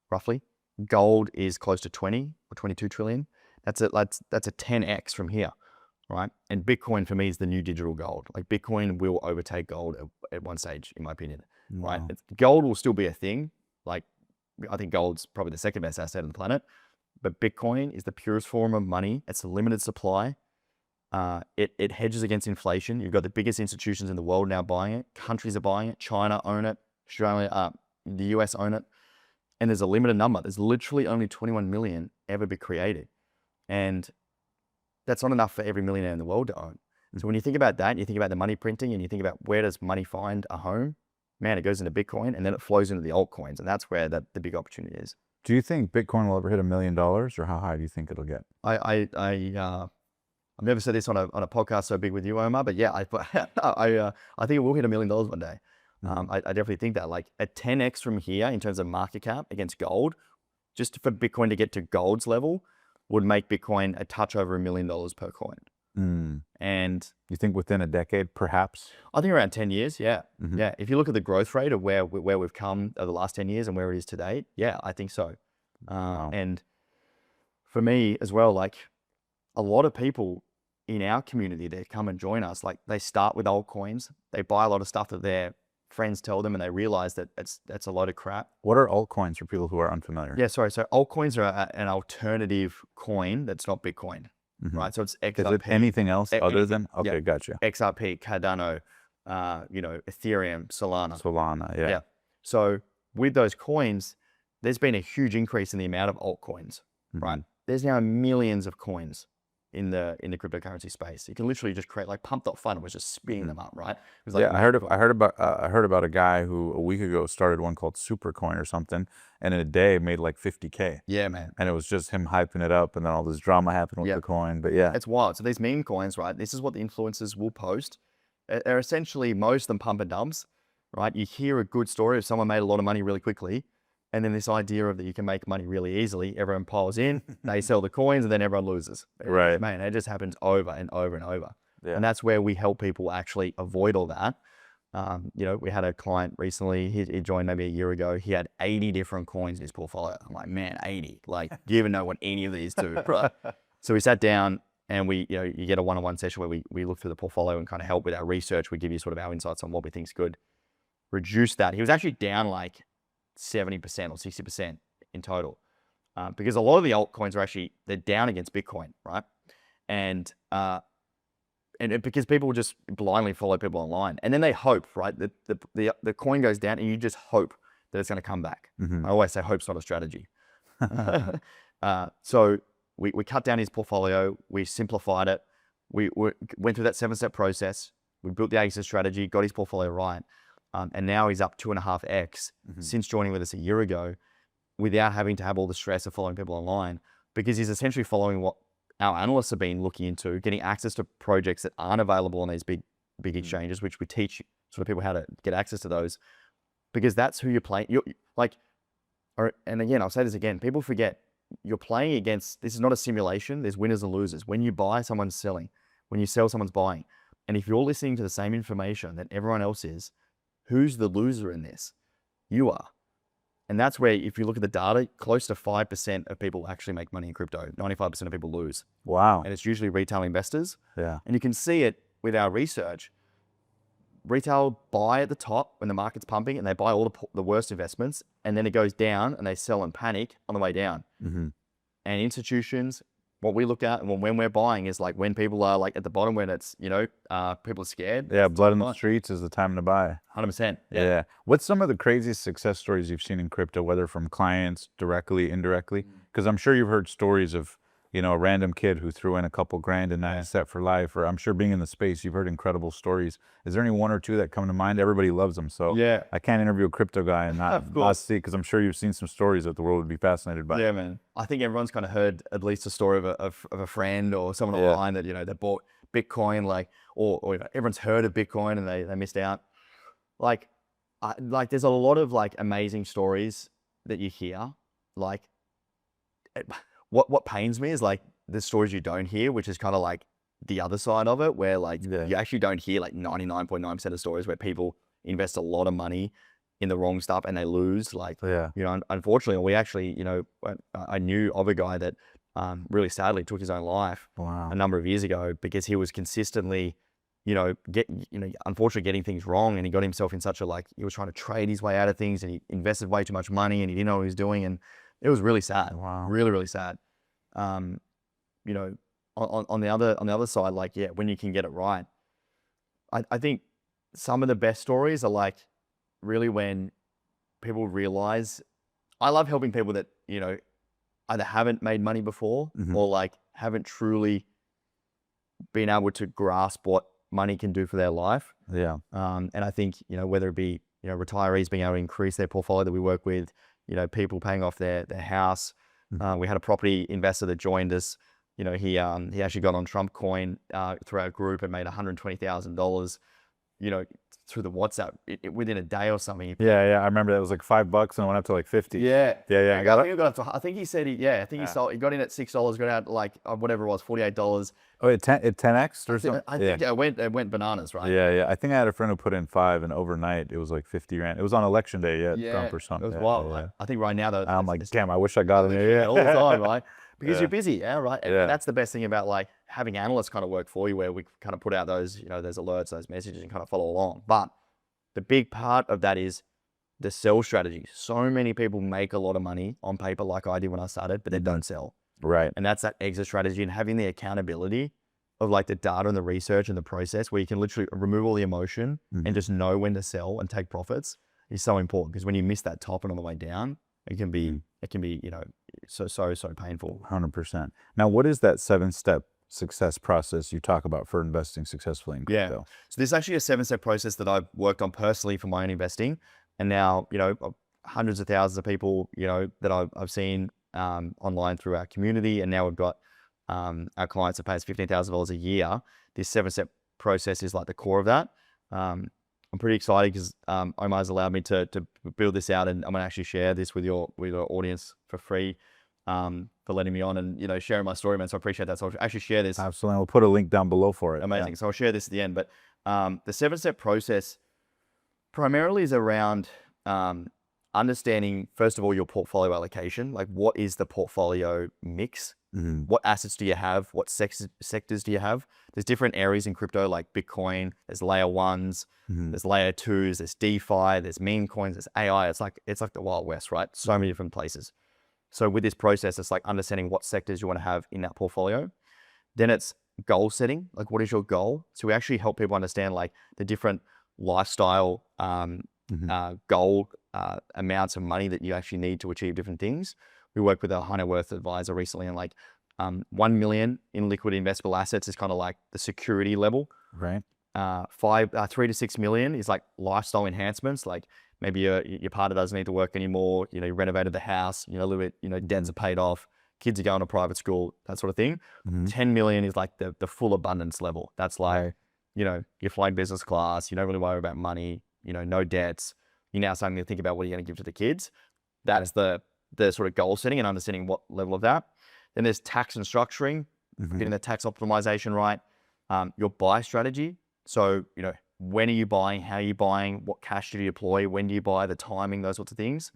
roughly. Gold is close to 20 or 22 trillion. That's a 10x from here, right? And Bitcoin for me is the new digital gold. Like Bitcoin will overtake gold at one stage, in my opinion, right? Gold will still be a thing. Like I think gold's probably the second best asset on the planet, but Bitcoin is the purest form of money. It's a limited supply. It hedges against inflation. You've got the biggest institutions in the world now buying it. Countries are buying it. China own it. Australia, the US own it. And there's a limited number. There's literally only 21 million ever be created. And that's not enough for every millionaire in the world to own. So when you think about that, you think about the money printing and you think about where does money find a home, man, it goes into Bitcoin and then it flows into the altcoins. And that's where the big opportunity is. Do you think Bitcoin will ever hit $1 million, or how high do you think it'll get? I've never said this on a podcast so big with you, Omar, but yeah, I think it will hit $1 million one day. I definitely think that like a 10x from here in terms of market cap against gold, just for Bitcoin to get to gold's level would make Bitcoin a touch over $1 million per coin. And you think within a decade, perhaps? I think around 10 years. Yeah. Yeah. If you look at the growth rate of where we've come over the last 10 years and where it is today. Yeah, I think so. And for me as well, like a lot of people in our community that come and join us, like they start with altcoins, they buy a lot of stuff that their friends tell them and they realize that that's a load of crap. What are altcoins for people who are unfamiliar? Yeah, sorry. So altcoins are an alternative coin that's not Bitcoin, right? So it's XRP. Is it anything else other than? Okay, yeah. Gotcha. XRP, Cardano, Ethereum, Solana. Yeah. So with those coins, there's been a huge increase in the amount of altcoins, right? There's now millions of coins in the cryptocurrency space. You can literally just create like Pump.fun was just spinning them up, right? It was like, yeah, I heard about a guy who a week ago started one called Supercoin or something, and in a day made like 50K. Yeah, man. And it was just him hyping it up, and then all this drama happened with the coin. But yeah, it's wild. So these meme coins, right? This is what the influencers will post. They're essentially most of them pump and dumps, right? You hear a good story of someone made a lot of money really quickly. And then this idea of that you can make money really easily, everyone piles in, they sell the coins, and then everyone loses. Right. Man, it just happens over and over and over. Yeah. And that's where we help people actually avoid all that. We had a client recently, he joined maybe a year ago. He had 80 different coins in his portfolio. I'm like, man, 80. Like, do you even know what any of these do? Right. So we sat down and you get a one-on-one session where we look through the portfolio and kind of help with our research. We give you sort of our insights on what we think is good. Reduce that. He was actually down like 70% or 60% in total, because a lot of the altcoins are they're down against Bitcoin, right? And because people just blindly follow people online, and then they hope, right, that the coin goes down, and you just hope that it's going to come back. I always say hope's not a strategy. So we cut down his portfolio, we simplified it, we went through that 7-step process, we built the exit strategy, got his portfolio right. And now he's up 2.5x since joining with us a year ago, without having to have all the stress of following people online, because he's essentially following what our analysts have been looking into, getting access to projects that aren't available on these big exchanges, which we teach sort of people how to get access to those, because that's who you're playing. And again, I'll say this again, people forget you're playing against, this is not a simulation. There's winners and losers. When you buy, someone's selling. when you sell, someone's buying. And if you're listening to the same information that everyone else is, who's the loser in this? You are. And that's where, if you look at the data, close to 5% of people actually make money in crypto. 95% of people lose. Wow. And it's usually retail investors. Yeah. And you can see it with our research. Retail buy at the top when the market's pumping, and they buy all the worst investments, and then it goes down and they sell and panic on the way down. And institutions, what we look at and when we're buying is like when people are like at the bottom, when it's, people are scared. Yeah, blood in the streets is the time to buy. 100%. Yeah. What's some of the craziest success stories you've seen in crypto, whether from clients, directly, indirectly? Because I'm sure you've heard stories of, a random kid who threw in a couple grand and now he's set for life. Or I'm sure being in the space, you've heard incredible stories. Is there any one or two that come to mind? Everybody loves them. So Yeah. I can't interview a crypto guy and not see, because I'm sure you've seen some stories that the world would be fascinated by. Yeah, man. I think everyone's kind of heard at least a story of a friend or someone online that, they bought Bitcoin, or everyone's heard of Bitcoin and they missed out. There's a lot of amazing stories that you hear. What pains me is the stories you don't hear, which is kind of the other side of it, where you actually don't hear 99.9% of stories where people invest a lot of money in the wrong stuff and they lose. Unfortunately, we actually, I knew of a guy that really sadly took his own life a number of years ago because he was consistently, unfortunately getting things wrong, and he got himself in such a he was trying to trade his way out of things, and he invested way too much money and he didn't know what he was doing, and it was really sad. Really, really sad. On the other side, when you can get it right, I think some of the best stories are really when people realize. I love helping people that either haven't made money before or haven't truly been able to grasp what money can do for their life. And I think whether it be retirees being able to increase their portfolio that we work with, people paying off their house. We had a property investor that joined us. He actually got on Trump coin through our group and made $120,000. Through the WhatsApp within a day or something. Yeah. I remember that was $5 and it went up to 50. Yeah. I got it. I think he said he got in at $6, got out whatever it was, $48. Oh, it 10x or something? I think it went bananas, right? Yeah. I think I had a friend who put in 5 and overnight it was 50 rand. It was on election day, Trump or something. It was wild. I think right now though. I'm damn, I wish I got in there. All the time, right? Because you're busy, right? And that's the best thing about having analysts kind of work for you, where we kind of put out those, those alerts, those messages, and kind of follow along. But the big part of that is the sell strategy. So many people make a lot of money on paper, like I did when I started, but they don't sell. Right. And that's that exit strategy, and having the accountability of the data and the research and the process, where you can literally remove all the emotion and just know when to sell and take profits, is so important. Because when you miss that top and on the way down, it can be so painful. 100%. Now, what is that 7-step success process you talk about for investing successfully in crypto? So there's actually a 7-step process that I've worked on personally for my own investing, and now hundreds of thousands of people that I've seen online through our community, and now we've got our clients that pay us $15,000 a year. This 7-step process is the core of that. I'm pretty excited because Omar's allowed me to build this out, and I'm gonna actually share this with your audience for free, for letting me on and sharing my story, man. So I appreciate that. So I'll actually share this. Absolutely. We'll put a link down below for it. Amazing. So I'll share this at the end. But the 7-step process primarily is around understanding, first of all, your portfolio allocation. What is the portfolio mix? What assets do you have? What sectors do you have? There's different areas in crypto, like Bitcoin. There's layer 1s, there's layer 2s, there's DeFi, there's meme coins, there's AI. It's like the Wild West, right? So many different places. So with this process, it's understanding what sectors you want to have in that portfolio. Then it's goal setting. What is your goal? So we actually help people understand the different lifestyle goal amounts of money that you actually need to achieve different things. We worked with a high net worth advisor recently, and 1 million in liquid investable assets is kind of the security level. Right. 3 to 6 million is lifestyle enhancements. Maybe your partner doesn't need to work anymore. You renovated the house. A little bit. Debts are paid off. Kids are going to private school. That sort of thing. 10 million is the full abundance level. That's you're flying business class. You don't really worry about money. No debts. You're now starting to think about what you're going to give to the kids. That is the sort of goal setting and understanding what level of that. Then there's tax and structuring, getting the tax optimization right. your buy strategy. So, when are you buying? How are you buying? What cash do you deploy? When do you buy? The timing, those sorts of things.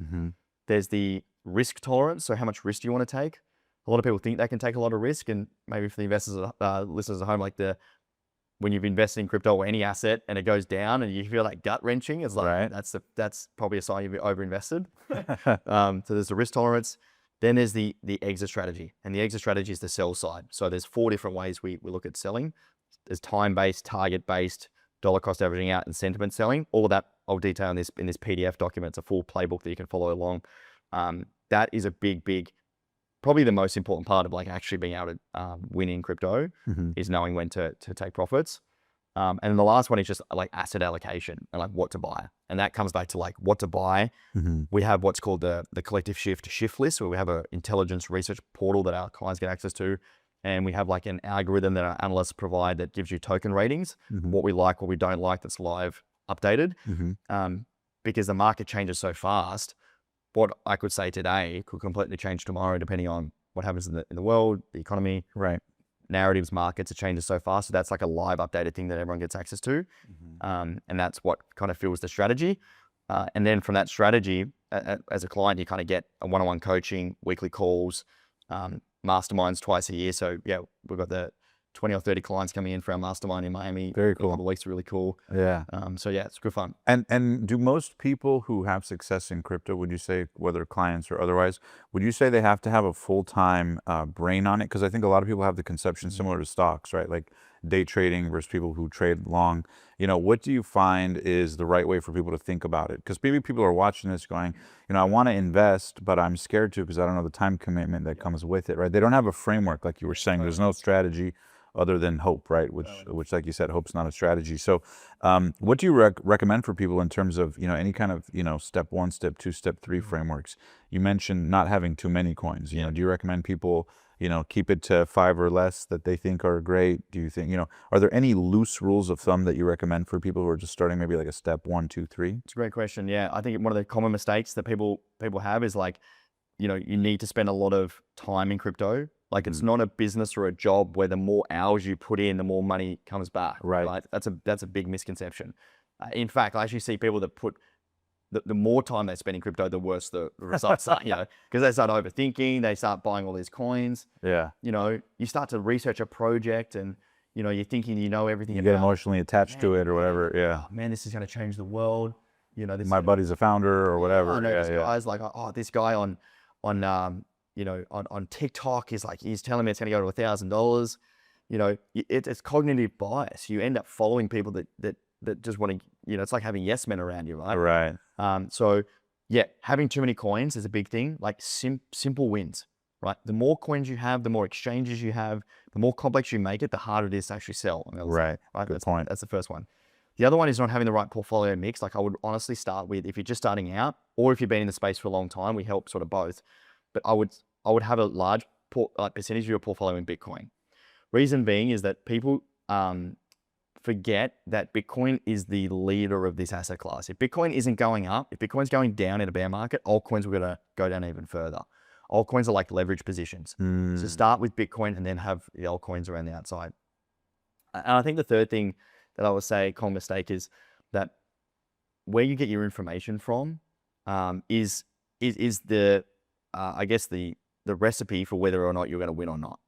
There's the risk tolerance. So how much risk do you want to take? A lot of people think they can take a lot of risk, and maybe for the investors, listeners at home, like when you've invested in crypto or any asset and it goes down and you feel like gut wrenching, it's like that's probably a sign you've overinvested. So there's the risk tolerance. Then there's the exit strategy, and the exit strategy is the sell side. So there's 4 different ways we look at selling. There's time-based, target-based, dollar cost averaging out, and sentiment selling. All of that I'll detail in this PDF document. It's a full playbook that you can follow along. That is a big, probably the most important part of like actually being able to win in crypto is knowing when to take profits. And then the last one is just like asset allocation and like what to buy. And that comes back to like what to buy. We have what's called the collective shift list, where we have an intelligence research portal that our clients get access to. And we have like an algorithm that our analysts provide that gives you token ratings, what we like, what we don't like, that's live updated. Because the market changes so fast, what I could say today could completely change tomorrow, depending on what happens in the world, the economy, narratives, markets. It changes so fast. So that's like a live updated thing that everyone gets access to. And that's what kind of fuels the strategy. And then from that strategy, as a client, you kind of get a one-on-one coaching, weekly calls, masterminds twice a year. So yeah, we've got the 20 or 30 clients coming in for our mastermind in Miami. Very cool. A couple of weeks, really cool. Yeah. So yeah, it's good fun. And do most people who have success in crypto, would you say, whether clients or otherwise, would you say they have to have a full-time brain on it? Because I think a lot of people have the conception similar to stocks, right? Like day trading versus people who trade long. What do you find is the right way for people to think about it? Because maybe people are watching this going, I want to invest, but I'm scared to because I don't know the time commitment that comes with it, right? They don't have a framework, like you were saying. There's no strategy other than hope, right? Which, like you said, hope's not a strategy. So what do you recommend for people in terms of, any kind of, step 1, step 2, step 3 frameworks? You mentioned not having too many coins. Do you recommend people, keep it to 5 or less that they think are great? Do you think, are there any loose rules of thumb that you recommend for people who are just starting maybe like a step 1, 2, 3? It's a great question. Yeah. I think one of the common mistakes that people have is like, you need to spend a lot of time in crypto. Like it's not a business or a job where the more hours you put in, the more money comes back. Right. That's a big misconception. In fact, I actually see people that put the more time they spend in crypto, the worse the results are, because they start overthinking, they start buying all these coins. Yeah. You start to research a project and, you're thinking everything. You get emotionally attached to it or whatever. Yeah. Oh, man, this is going to change the world. My buddy's a founder or whatever. This guy's like, this guy on TikTok, he's telling me it's going to go to $1,000. It's cognitive bias. You end up following people that just want to, it's like having yes men around you, right? Right. So yeah, having too many coins is a big thing. Like simple wins, right? The more coins you have, the more exchanges you have, the more complex you make it, the harder it is to actually sell. Right. Good point. That's the first one. The other one is not having the right portfolio mix. Like I would honestly start with, if you're just starting out or if you've been in the space for a long time, we help sort of both. But I would have a large percentage of your portfolio in Bitcoin. Reason being is that people forget that Bitcoin is the leader of this asset class. If Bitcoin isn't going up, if Bitcoin's going down in a bear market, altcoins are going to go down even further. Altcoins are like leverage positions. So start with Bitcoin and then have the altcoins around the outside. And I think the third thing that I would say, common mistake, is that where you get your information from is the I guess the recipe for whether or not you're going to win or not.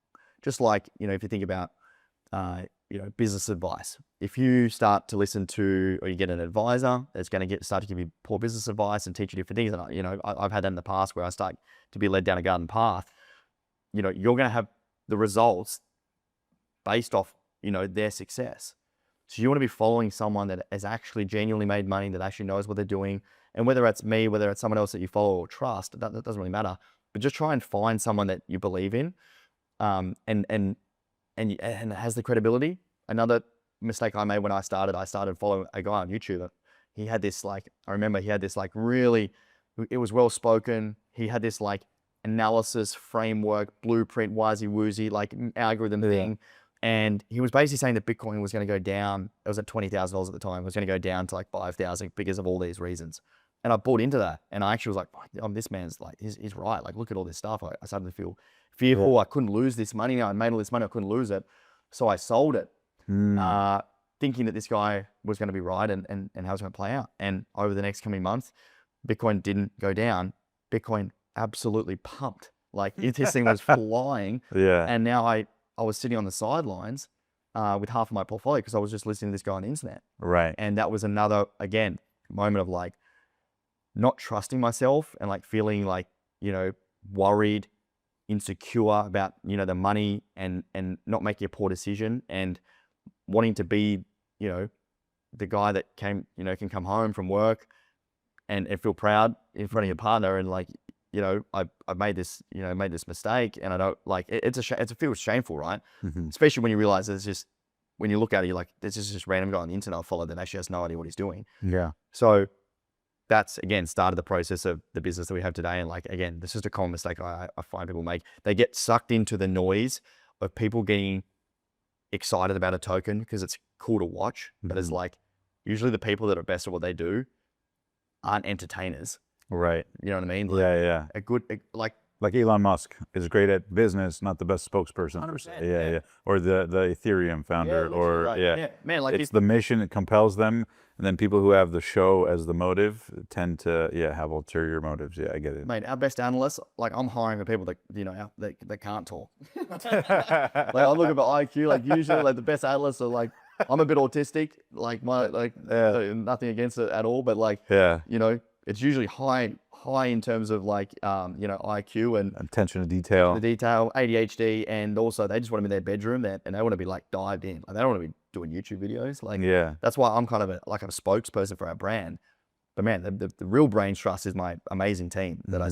Just like, if you think about, business advice, if you start to listen to, or you get an advisor that's going to start to give you poor business advice and teach you different things. And, I've had that in the past where I start to be led down a garden path, you're going to have the results based off, their success. So you want to be following someone that has actually genuinely made money, that actually knows what they're doing. And whether it's me, whether it's someone else that you follow or trust, that doesn't really matter. But just try and find someone that you believe in, and has the credibility. Another mistake I made when I started following a guy on YouTube. He had this I remember he had this really, it was well spoken. He had this analysis framework, blueprint, wisey woozy, algorithm thing. And he was basically saying that Bitcoin was going to go down. It was at $20,000 at the time. It was going to go down to 5,000 because of all these reasons. And I bought into that. And I actually was like, this man's he's right. Look at all this stuff. I started to feel fearful. I couldn't lose this money. I made all this money. I couldn't lose it. So I sold it. thinking that this guy was going to be right and how it's going to play out. And over the next coming months, Bitcoin didn't go down. Bitcoin absolutely pumped. Like this thing was flying. Yeah. And now I was sitting on the sidelines with half of my portfolio because I was just listening to this guy on the internet. Right. And that was another, again, moment of like not trusting myself and like feeling like, worried, insecure about, the money and not making a poor decision and wanting to be, the guy that can come home from work and feel proud in front of your partner and like, I made this, made this mistake and I don't like, it feels shameful, right? Especially when you realize it's just, when you look at it, you're like, this is just random guy on the internet I followed that actually has no idea what he's doing. Yeah. So that's, again, started the process of the business that we have today. And like, again, this is a common mistake I find people make. They get sucked into the noise of people getting excited about a token because it's cool to watch. But it's like, usually the people that are best at what they do aren't entertainers. Right. You know what I mean? Like, yeah. Like Elon Musk is great at business, not the best spokesperson. 100%. Yeah. Or the Ethereum founder, man, like it's the mission that compels them, and then people who have the show as the motive tend to have ulterior motives. Yeah, I get it. Mate, our best analysts, like I'm hiring for people that that can't talk. Like I look at my IQ, like usually like the best analysts are like, I'm a bit autistic, like nothing against it at all, but like it's usually high in terms of like IQ and attention to detail, ADHD, and also they just want to be in their bedroom and they want to be like dived in. Like they don't want to be doing YouTube videos. Like that's why I'm kind of a spokesperson for our brand. But man, the real brain trust is my amazing team that I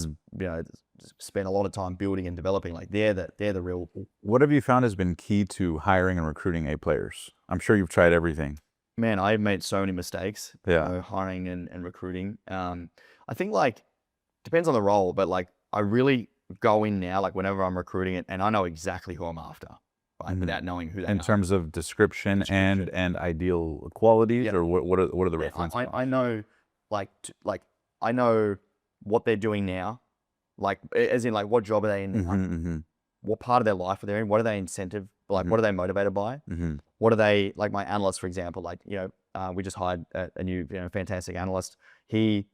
spend a lot of time building and developing. Like they're the real. What have you found has been key to hiring and recruiting A players? I'm sure you've tried everything. Man, I've made so many mistakes. Hiring and recruiting. I think like depends on the role, but like I really go in now, like whenever I'm recruiting it, and I know exactly who I'm after, right? Without knowing who they are. In terms of description. And ideal qualities, or what are the reference points? I know, I know what they're doing now, like as in like what job are they in, what part of their life are they in, what are they incentive, like what are they motivated by, what are they, like my analyst, for example, like we just hired a new fantastic analyst. He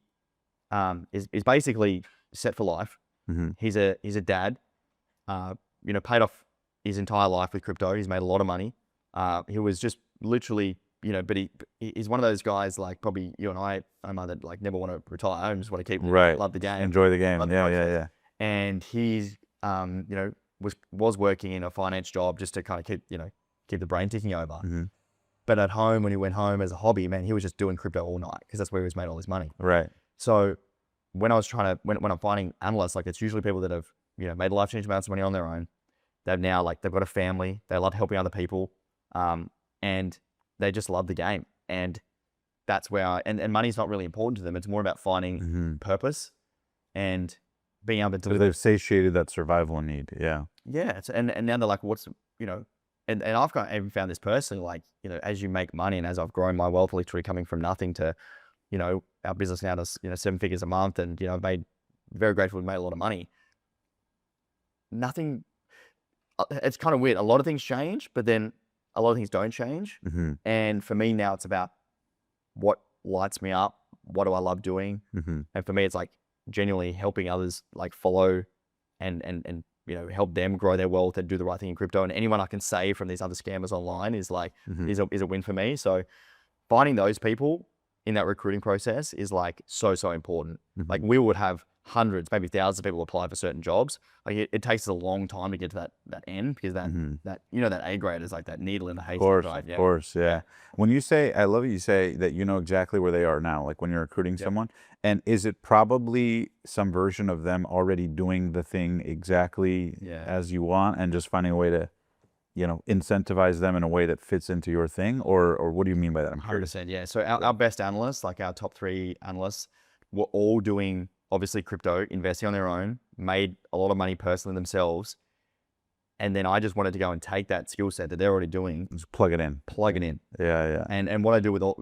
is basically set for life. He's a dad, paid off his entire life with crypto. He's made a lot of money. He was just literally, but he's one of those guys like probably you and I, Omar, that like never want to retire. I just want to keep love the game, enjoy the game. Yeah. And he's was working in a finance job just to kind of keep the brain ticking over. But at home, when he went home as a hobby, man, he was just doing crypto all night because that's where he was made all his money. Right. So when I was when I'm finding analysts, like it's usually people that have, made life-changing amounts of money on their own. They've got a family. They love helping other people. And they just love the game. And that's where, and money's not really important to them. It's more about finding purpose and being able to. They've satiated that survival need. Yeah. Yeah. And now they're like, and I've even found this personally, like, as you make money and as I've grown my wealth, literally coming from nothing to, our business now does, 7 figures a month, and, I've very grateful to make a lot of money. It's kind of weird. A lot of things change, but then a lot of things don't change. And for me now, it's about what lights me up. What do I love doing? And for me, it's like genuinely helping others like follow and help them grow their wealth and do the right thing in crypto. And anyone I can save from these other scammers online is like, is a win for me. So finding those people in that recruiting process is like so important. Like we would have hundreds, maybe thousands of people apply for certain jobs. Like it takes us a long time to get to that end because that that A grade is like that needle in the haystack. Of course, yeah. When you say, I love it, you say that you know exactly where they are now, like when you're recruiting someone. And is it probably some version of them already doing the thing exactly as you want and just finding a way to, incentivize them in a way that fits into your thing? Or what do you mean by that? I'm curious. 100%, yeah. So our best analysts, like our top 3 analysts, were all doing obviously crypto, investing on their own, made a lot of money personally themselves. And then I just wanted to go and take that skill set that they're already doing. Just plug it in. Yeah. And what I do with all,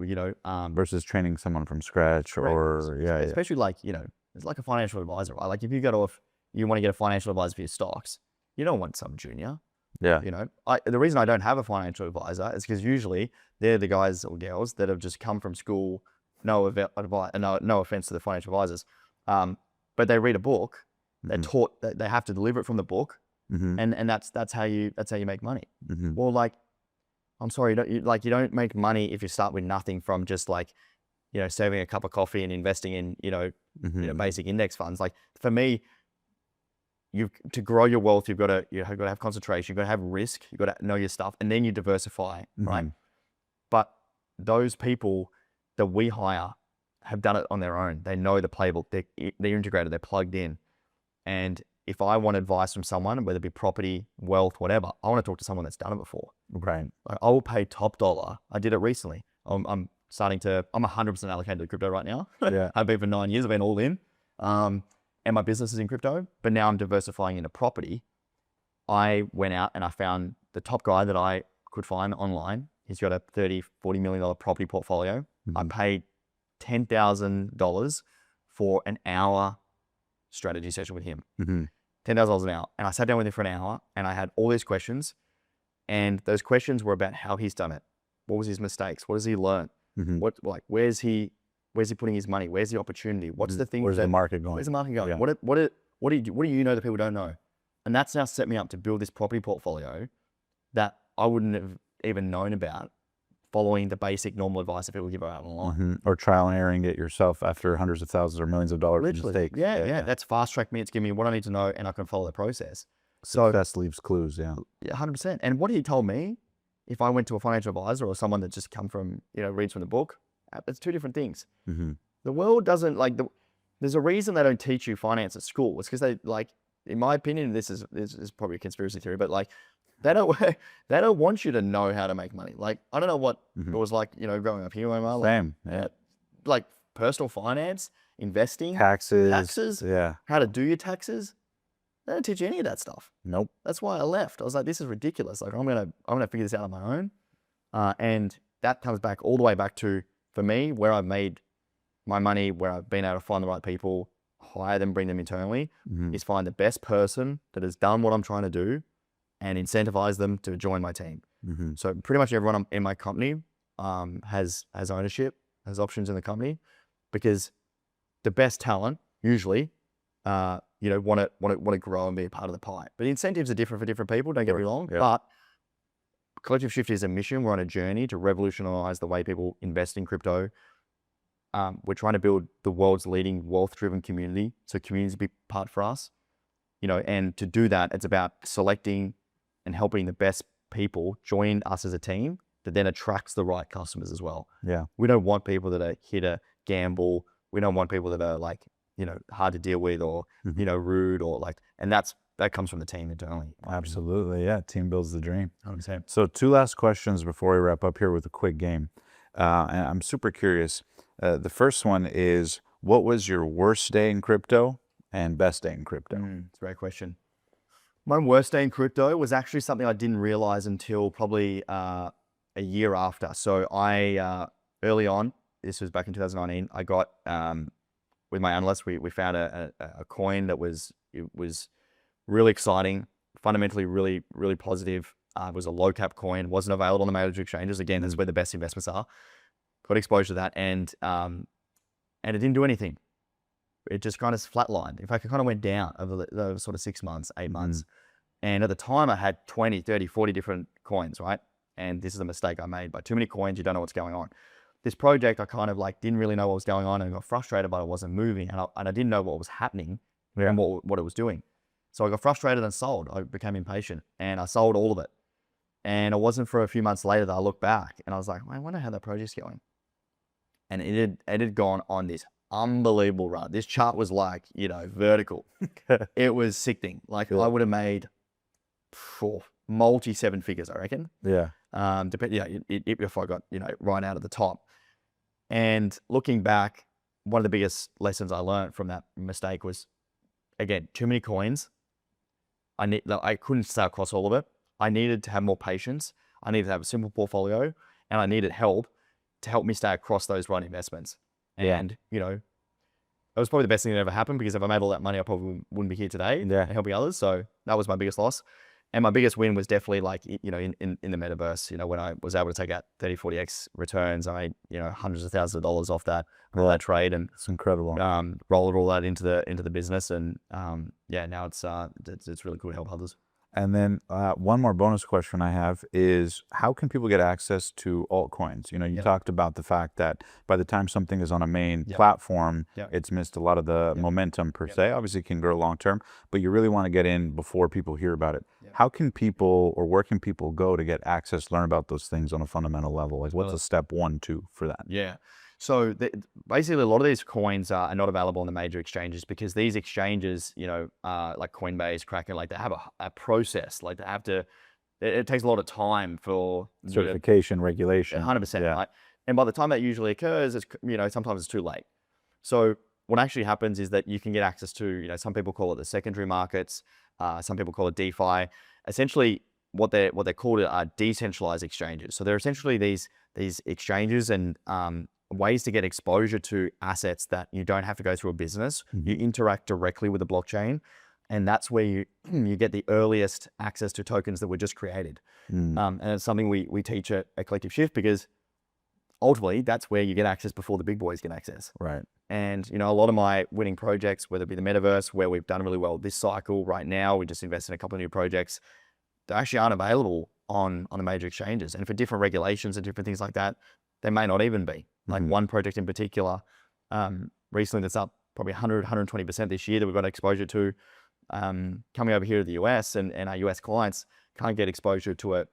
versus training someone from scratch especially like, it's like a financial advisor, right? Like if you want to get a financial advisor for your stocks, you don't want some junior. Yeah. You know, the reason I don't have a financial advisor is because usually they're the guys or girls that have just come from school. No offense to the financial advisors, but they read a book. They're taught that they have to deliver it from the book, and that's how you make money. Well, like, I'm sorry, you don't make money if you start with nothing from just like, you know, saving a cup of coffee and investing in, you know, basic index funds. Like for me, to grow your wealth, you've got to have concentration, you've got to have risk, you've got to know your stuff, and then you diversify, right? But those people that we hire have done it on their own. They know the playbook. They're integrated. They're plugged in. And if I want advice from someone, whether it be property, wealth, whatever, I want to talk to someone that's done it before. Right. Like, I will pay top dollar. I did it recently. I'm 100% allocated to crypto right now. Yeah. I've been for 9 years. I've been all in. And my business is in crypto, but now I'm diversifying into property. I went out and I found the top guy that I could find online. He's got a $30, $40 million property portfolio. I paid $10,000 for an hour strategy session with him. $10,000 an hour. And I sat down with him for an hour and I had all these questions. And those questions were about how he's done it. What was his mistakes? What has he learned? Where's he putting his money? Where's the opportunity? What's the thing? Where's the market going? Where's the market going? Yeah. What do you know that people don't know? And that's now set me up to build this property portfolio that I wouldn't have even known about following the basic normal advice that people give out online. Or trial and erroring it yourself after hundreds of thousands or millions of dollars in mistakes. Yeah. That's fast tracked me. It's giving me what I need to know and I can follow the process. So Success leaves clues, yeah. 100%. And what he told me, if I went to a financial advisor or someone that just come from, you know, reads from the book, it's two different things. The world doesn't there's a reason they don't teach you finance at school. It's because they, like, in my opinion, this is probably a conspiracy theory, but like, they don't want you to know how to make money. Like, I don't know what it was like, you know, growing up here, Omar. Same, yeah. Like personal finance, investing, Taxes, yeah. how to do your taxes. They don't teach you any of that stuff. Nope. That's why I left. I was like, this is ridiculous. Like, I'm gonna figure this out on my own. And that comes back all the way back to, for me, where I've made my money, where I've been able to find the right people, hire them, bring them internally, is find the best person that has done what I'm trying to do and incentivize them to join my team. So pretty much everyone in my company has ownership, has options in the company, because the best talent usually, you know, want to grow and be a part of the pie. But the incentives are different for different people. Don't get me wrong. Yeah. But Collective Shift is a mission. We're on a journey to revolutionize the way people invest in crypto. We're trying to build the world's leading wealth-driven community. So community is a big part for us, you know, and to do that, it's about selecting and helping the best people join us as a team that then attracts the right customers as well. Yeah. We don't want people that are here to gamble. We don't want people that are, like, you know, hard to deal with or, you know, rude or like, and that comes from the team internally. Absolutely. Yeah. Team builds the dream. 100%. So 2 last questions before we wrap up here with a quick game. And I'm super curious. The first one is, what was your worst day in crypto and best day in crypto? It's a great question. My worst day in crypto was actually something I didn't realize until probably a year after. So I, early on, this was back in 2019, I got, with my analyst, we found a coin that was really exciting, fundamentally really, really positive. It was a low cap coin, wasn't available on the major exchanges. Again, that's where the best investments are. Got exposure to that, and it didn't do anything. It just kind of flatlined. In fact, it kind of went down over the sort of 6 months, 8 months. And at the time I had 20, 30, 40 different coins, right? And this is a mistake I made. By too many coins, you don't know what's going on. This project, I kind of like didn't really know what was going on and got frustrated by it wasn't moving. And I didn't know what was happening and what it was doing. So I got frustrated and sold. I became impatient and I sold all of it. And it wasn't for a few months later that I looked back and I was like, I wonder how that project's going. And it had gone on this unbelievable run. This chart was like, you know, vertical. It was sickening. Like I would have made multi 7 figures, I reckon. Yeah. If I got, you know, right out of the top. And looking back, one of the biggest lessons I learned from that mistake was, again, too many coins. I couldn't stay across all of it. I needed to have more patience. I needed to have a simple portfolio, and I needed help to help me stay across those right investments. And, you know, that was probably the best thing that ever happened, because if I made all that money, I probably wouldn't be here today and helping others. So that was my biggest loss. And my biggest win was definitely like, you know, in the metaverse, you know, when I was able to take out 30, 40x returns, I made, you know, hundreds of thousands of dollars off that trade, and It's incredible. rolled all that into the business. And yeah, now it's really cool to help others. And then one more bonus question I have is, how can people get access to altcoins? You know, you talked about the fact that by the time something is on a main platform, it's missed a lot of the momentum per se. Obviously, it can grow long term, but you really want to get in before people hear about it. How can people, or where can people go to get access, learn about those things on a fundamental level? Like, what's the step 1, 2 for that? Yeah. So basically, a lot of these coins are not available on the major exchanges, because these exchanges, you know, like Coinbase, Kraken, like they have a process. Like they have to, it takes a lot of time for Certification, regulation. 100%. Right? And by the time that usually occurs, it's, you know, sometimes it's too late. So what actually happens is that you can get access to, you know, some people call it the secondary markets, some people call it DeFi. Essentially, what they're called are decentralized exchanges. So they're essentially these exchanges and ways to get exposure to assets that you don't have to go through a business. You interact directly with the blockchain, and that's where you get the earliest access to tokens that were just created. And it's something we teach at Collective Shift, because ultimately that's where you get access before the big boys get access. Right. And, you know, a lot of my winning projects, whether it be the metaverse, where we've done really well this cycle right now, we just invested in a couple of new projects, they actually aren't available on the major exchanges. And for different regulations and different things like that, they may not even be. Like one project in particular, recently that's up probably 100, 120% this year that we've got exposure to, coming over here to the US, and our US clients can't get exposure to it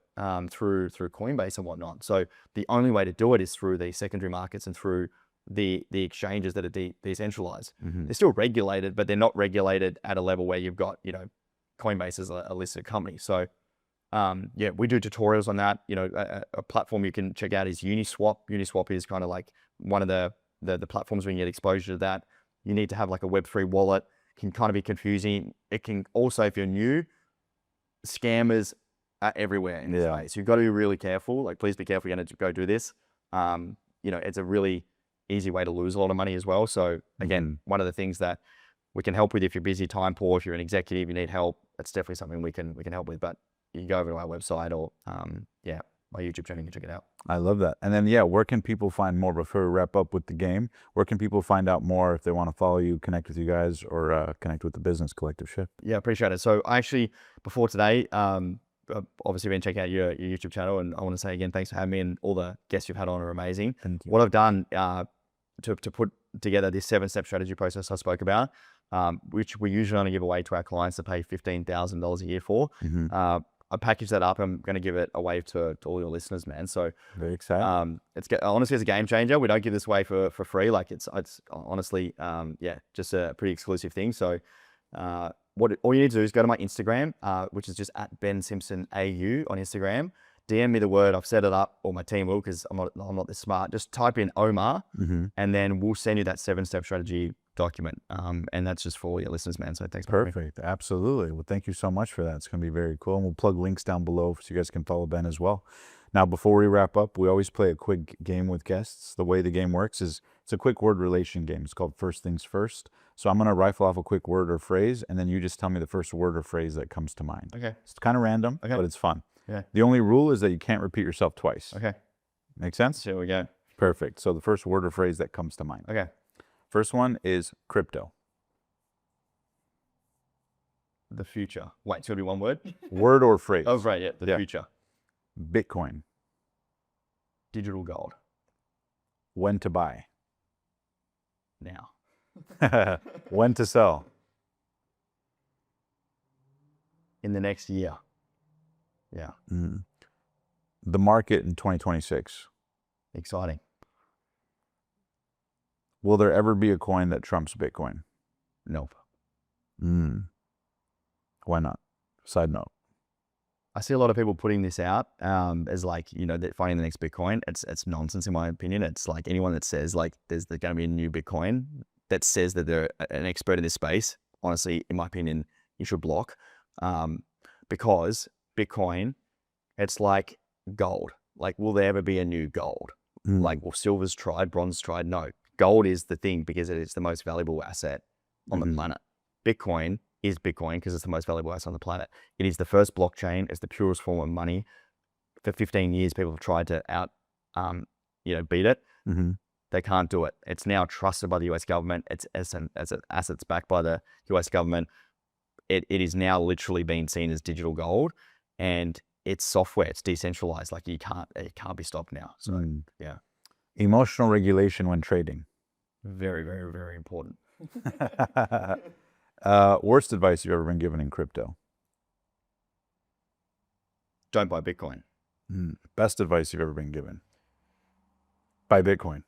through Coinbase and whatnot. So the only way to do it is through the secondary markets and through the exchanges that are decentralized. They're still regulated, but they're not regulated at a level where you've got, you know, Coinbase as a listed company. So yeah, we do tutorials on that. You know, a platform you can check out is Uniswap. Uniswap is kind of like one of the platforms where you get exposure to that. You need to have like a Web3 wallet. It can kind of be confusing. It can also, if you're new, scammers are everywhere in this space. You've got to be really careful. Like, please be careful. You're going to go do this. You know, it's a really easy way to lose a lot of money as well. So again, one of the things that we can help with, if you're busy, time poor, if you're an executive, you need help, it's definitely something we can help with. But you can go over to our website or my YouTube channel, you can check it out. I love that. And then, where can people find more, before we wrap up with the game? Where can people find out more if they want to follow you, connect with you guys, or connect with the business Collective Shift? Yeah, appreciate it. So I actually, before today, obviously been checking out your YouTube channel, and I want to say again, thanks for having me, and all the guests you've had on are amazing. What I've done to put together this 7-step strategy process I spoke about, which we usually only give away to our clients to pay $15,000 a year for. I packaged that up. I'm going to give it away to all your listeners, man. So very exciting. Honestly, it's a game changer. We don't give this away for free. Like it's honestly, just a pretty exclusive thing. So all you need to do is go to my Instagram, which is just at Ben Simpson AU on Instagram. DM me the word. I've set it up, or my team will, because I'm not this smart. Just type in Omar, and then we'll send you that 7-step strategy document. And that's just for all your listeners, man. So thanks. Perfect. Absolutely. Well, thank you so much for that. It's going to be very cool. And we'll plug links down below so you guys can follow Ben as well. Now, before we wrap up, we always play a quick game with guests. The way the game works is it's a quick word relation game. It's called First Things First. So I'm going to rifle off a quick word or phrase, and then you just tell me the first word or phrase that comes to mind. Okay. It's kind of random, but it's fun. Yeah. The only rule is that you can't repeat yourself twice. Okay. Make sense? Here we go. Perfect. So the first word or phrase that comes to mind. Okay. First one is crypto. The future. Wait, it's going to be one word? Word or phrase. Oh, right, yeah. The future. Bitcoin. Digital gold. When to buy. Now. When to sell. In the next year. Yeah. The market in 2026. Exciting. Will there ever be a coin that trumps Bitcoin? Nope. Why not? Side note. I see a lot of people putting this out as like, you know, finding the next Bitcoin. It's nonsense in my opinion. It's like anyone that says like there's going to be a new Bitcoin, that says that they're an expert in this space, honestly, in my opinion, you should block. Because Bitcoin, it's like gold. Like, will there ever be a new gold? Like, well, silver's tried, bronze tried. No, gold is the thing because it is the most valuable asset on the planet. Bitcoin is Bitcoin because it's the most valuable asset on the planet. It is the first blockchain. It's the purest form of money. For 15 years, people have tried to beat it. They can't do it. It's now trusted by the US government. It's as assets backed by the US government. It is now literally being seen as digital gold, and it's software. It's decentralized. Like it can't be stopped now. So yeah, Emotional regulation when trading. very, very, very important. Worst advice you've ever been given in crypto. Don't buy Bitcoin. Best advice you've ever been given. Buy Bitcoin.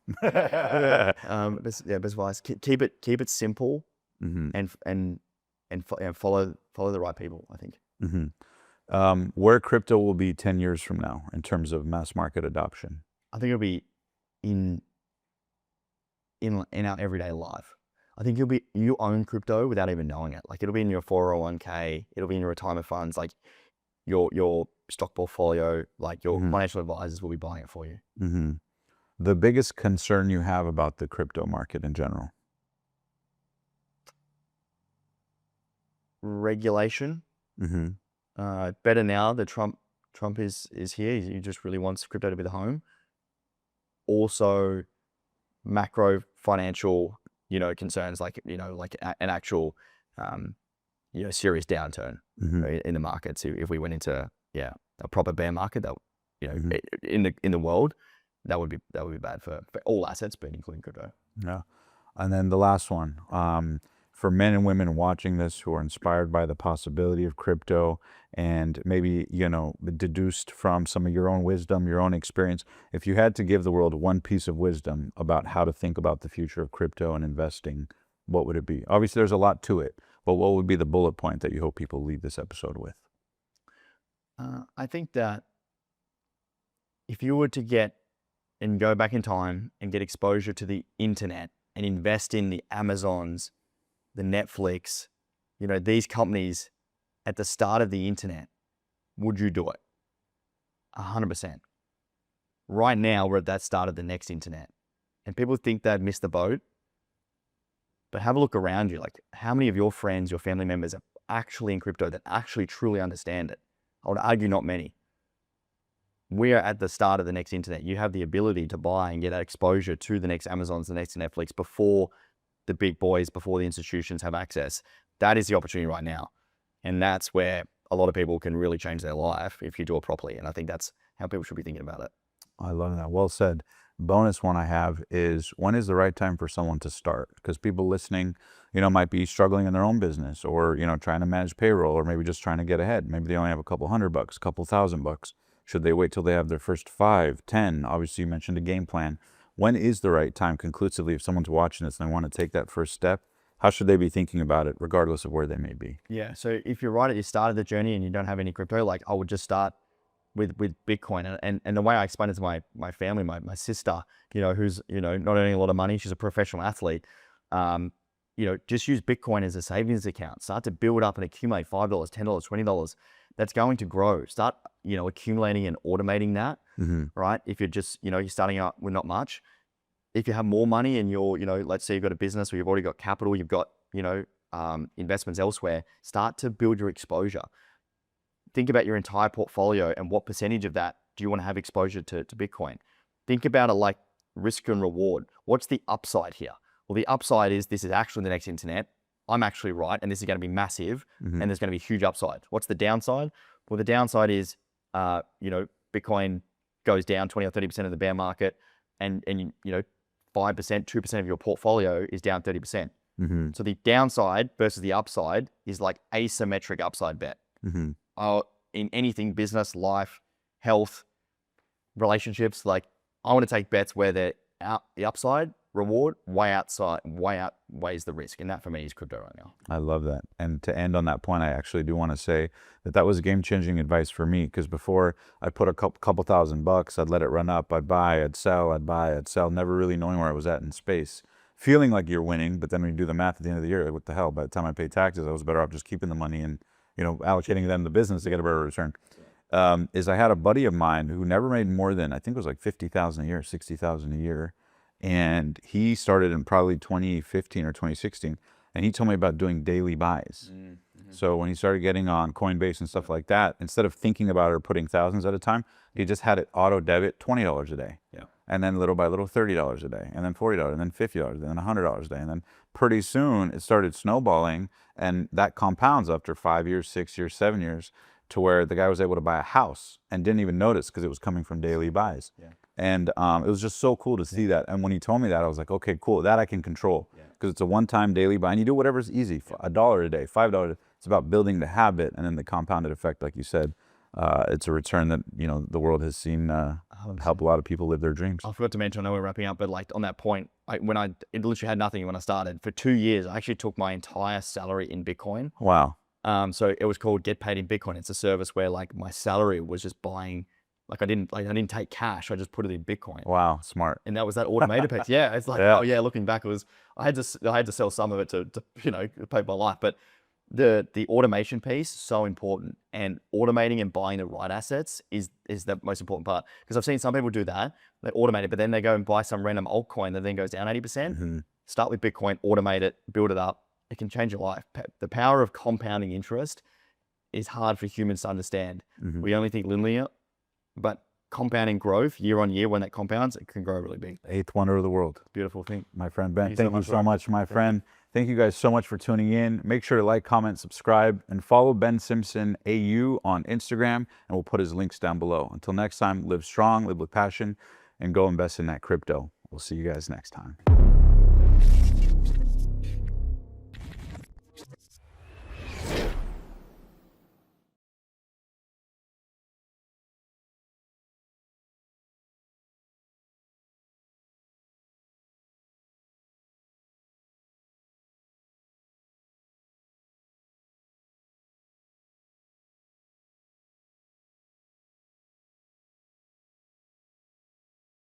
Best advice. Keep it simple, and follow the right people, I think. Where crypto will be 10 years from now in terms of mass market adoption? I think it'll be in our everyday life. I think you own crypto without even knowing it. Like it'll be in your 401k, it'll be in your retirement funds, like your stock portfolio, like your financial advisors will be buying it for you. The biggest concern you have about the crypto market in general? Regulation. Better now that Trump is here. He just really wants crypto to be the home. Also, macro financial, concerns like an actual, serious downturn in the markets. If we went into a proper bear market, that in the world, that would be bad for all assets, but including crypto. Yeah, and then the last one. For men and women watching this who are inspired by the possibility of crypto and maybe, deduced from some of your own wisdom, your own experience, if you had to give the world one piece of wisdom about how to think about the future of crypto and investing, what would it be? Obviously, there's a lot to it, but what would be the bullet point that you hope people leave this episode with? I think that if you were to go back in time and get exposure to the internet and invest in the Amazons, the Netflix, these companies at the start of the internet, would you do it? 100%. Right now, we're at that start of the next internet. And people think they've missed the boat. But have a look around you. Like, how many of your friends, your family members are actually in crypto that actually truly understand it? I would argue not many. We are at the start of the next internet. You have the ability to buy and get that exposure to the next Amazons, the next Netflix before the big boys, before the institutions have access. That is the opportunity right now. And that's where a lot of people can really change their life if you do it properly. And I think that's how people should be thinking about it. I love that. Well said. Bonus one I have is, when is the right time for someone to start? Because people listening, might be struggling in their own business or, trying to manage payroll or maybe just trying to get ahead. Maybe they only have a couple $100, a couple $1,000. Should they wait till they have their first 5, 10? Obviously, you mentioned a game plan. When is the right time conclusively if someone's watching this and they want to take that first step? How should they be thinking about it regardless of where they may be? Yeah, so if you're right at the start of the journey and you don't have any crypto, like I would just start with Bitcoin. And the way I explain it to my family, my sister, who's, not earning a lot of money, she's a professional athlete, just use Bitcoin as a savings account. Start to build up and accumulate $5, $10, $20. That's going to grow. Start, accumulating and automating that, right? If you're just, you're starting out with not much. If you have more money and you're, let's say you've got a business or you've already got capital, you've got, investments elsewhere, start to build your exposure. Think about your entire portfolio and what percentage of that do you want to have exposure to Bitcoin? Think about it like risk and reward. What's the upside here? Well, the upside is this is actually the next internet. I'm actually right, and this is going to be massive, and there's going to be huge upside. What's the downside? Well, the downside is, Bitcoin goes down 20 or 30% of the bear market, and 5%, 2% of your portfolio is down 30%. So the downside versus the upside is like asymmetric upside bet. In anything, business, life, health, relationships, like I want to take bets where the upside reward outweighs the risk, and that for me is crypto right now. I love that. And to end on that point, I actually do want to say that was game-changing advice for me, because before I put a couple $1,000, I'd let it run up, I'd buy, I'd sell, I'd buy, I'd sell, never really knowing where I was at in space, feeling like you're winning, but then when you do the math at the end of the year, what the hell? By the time I pay taxes, I was better off just keeping the money and allocating them to business to get a better return. Is I had a buddy of mine who never made more than, I think it was like $50,000 a year, $60,000 a year. And he started in probably 2015 or 2016. And he told me about doing daily buys. So when he started getting on Coinbase and stuff like that, instead of thinking about it or putting thousands at a time, he just had it auto debit $20 a day. Yeah. And then little by little, $30 a day, and then $40, and then $50, and then $100 a day. And then pretty soon it started snowballing, and that compounds after 5 years, 6 years, 7 years, to where the guy was able to buy a house and didn't even notice because it was coming from daily buys. Yeah. And it was just so cool to see that. And when he told me that, I was like, okay, cool, that I can control, because it's a one-time daily buy, and you do whatever's easy, $1 a day, $5. It's about building the habit, and then the compounded effect, like you said. It's a return that, you know, the world has seen help a lot of people live their dreams. I forgot to mention, I know we're wrapping up, but like on that point, it literally had nothing when I started. For 2 years, I actually took my entire salary in Bitcoin. Wow. So it was called Get Paid in Bitcoin. It's a service where like my salary was just buying, I didn't take cash. I just put it in Bitcoin. Wow, smart. And that was that automated piece. Yeah, it's like, oh yeah, looking back, I had to sell some of it to you know, pay my life, but the automation piece, so important, and automating and buying the right assets is the most important part. Because I've seen some people do that, they automate it, but then they go and buy some random altcoin that then goes down 80%. Start with Bitcoin, automate it, build it up. It can change your life. The power of compounding interest is hard for humans to understand. We only think linear, but compounding growth year on year, when that compounds, it can grow really big. Eighth wonder of the world. Beautiful thing. My friend Ben, thank you so much, my friend. Thank you guys so much for tuning in. Make sure to like, comment, subscribe, and follow Ben Simpson AU on Instagram, and we'll put his links down below. Until next time, live strong, live with passion, and go invest in that crypto. We'll see you guys next time.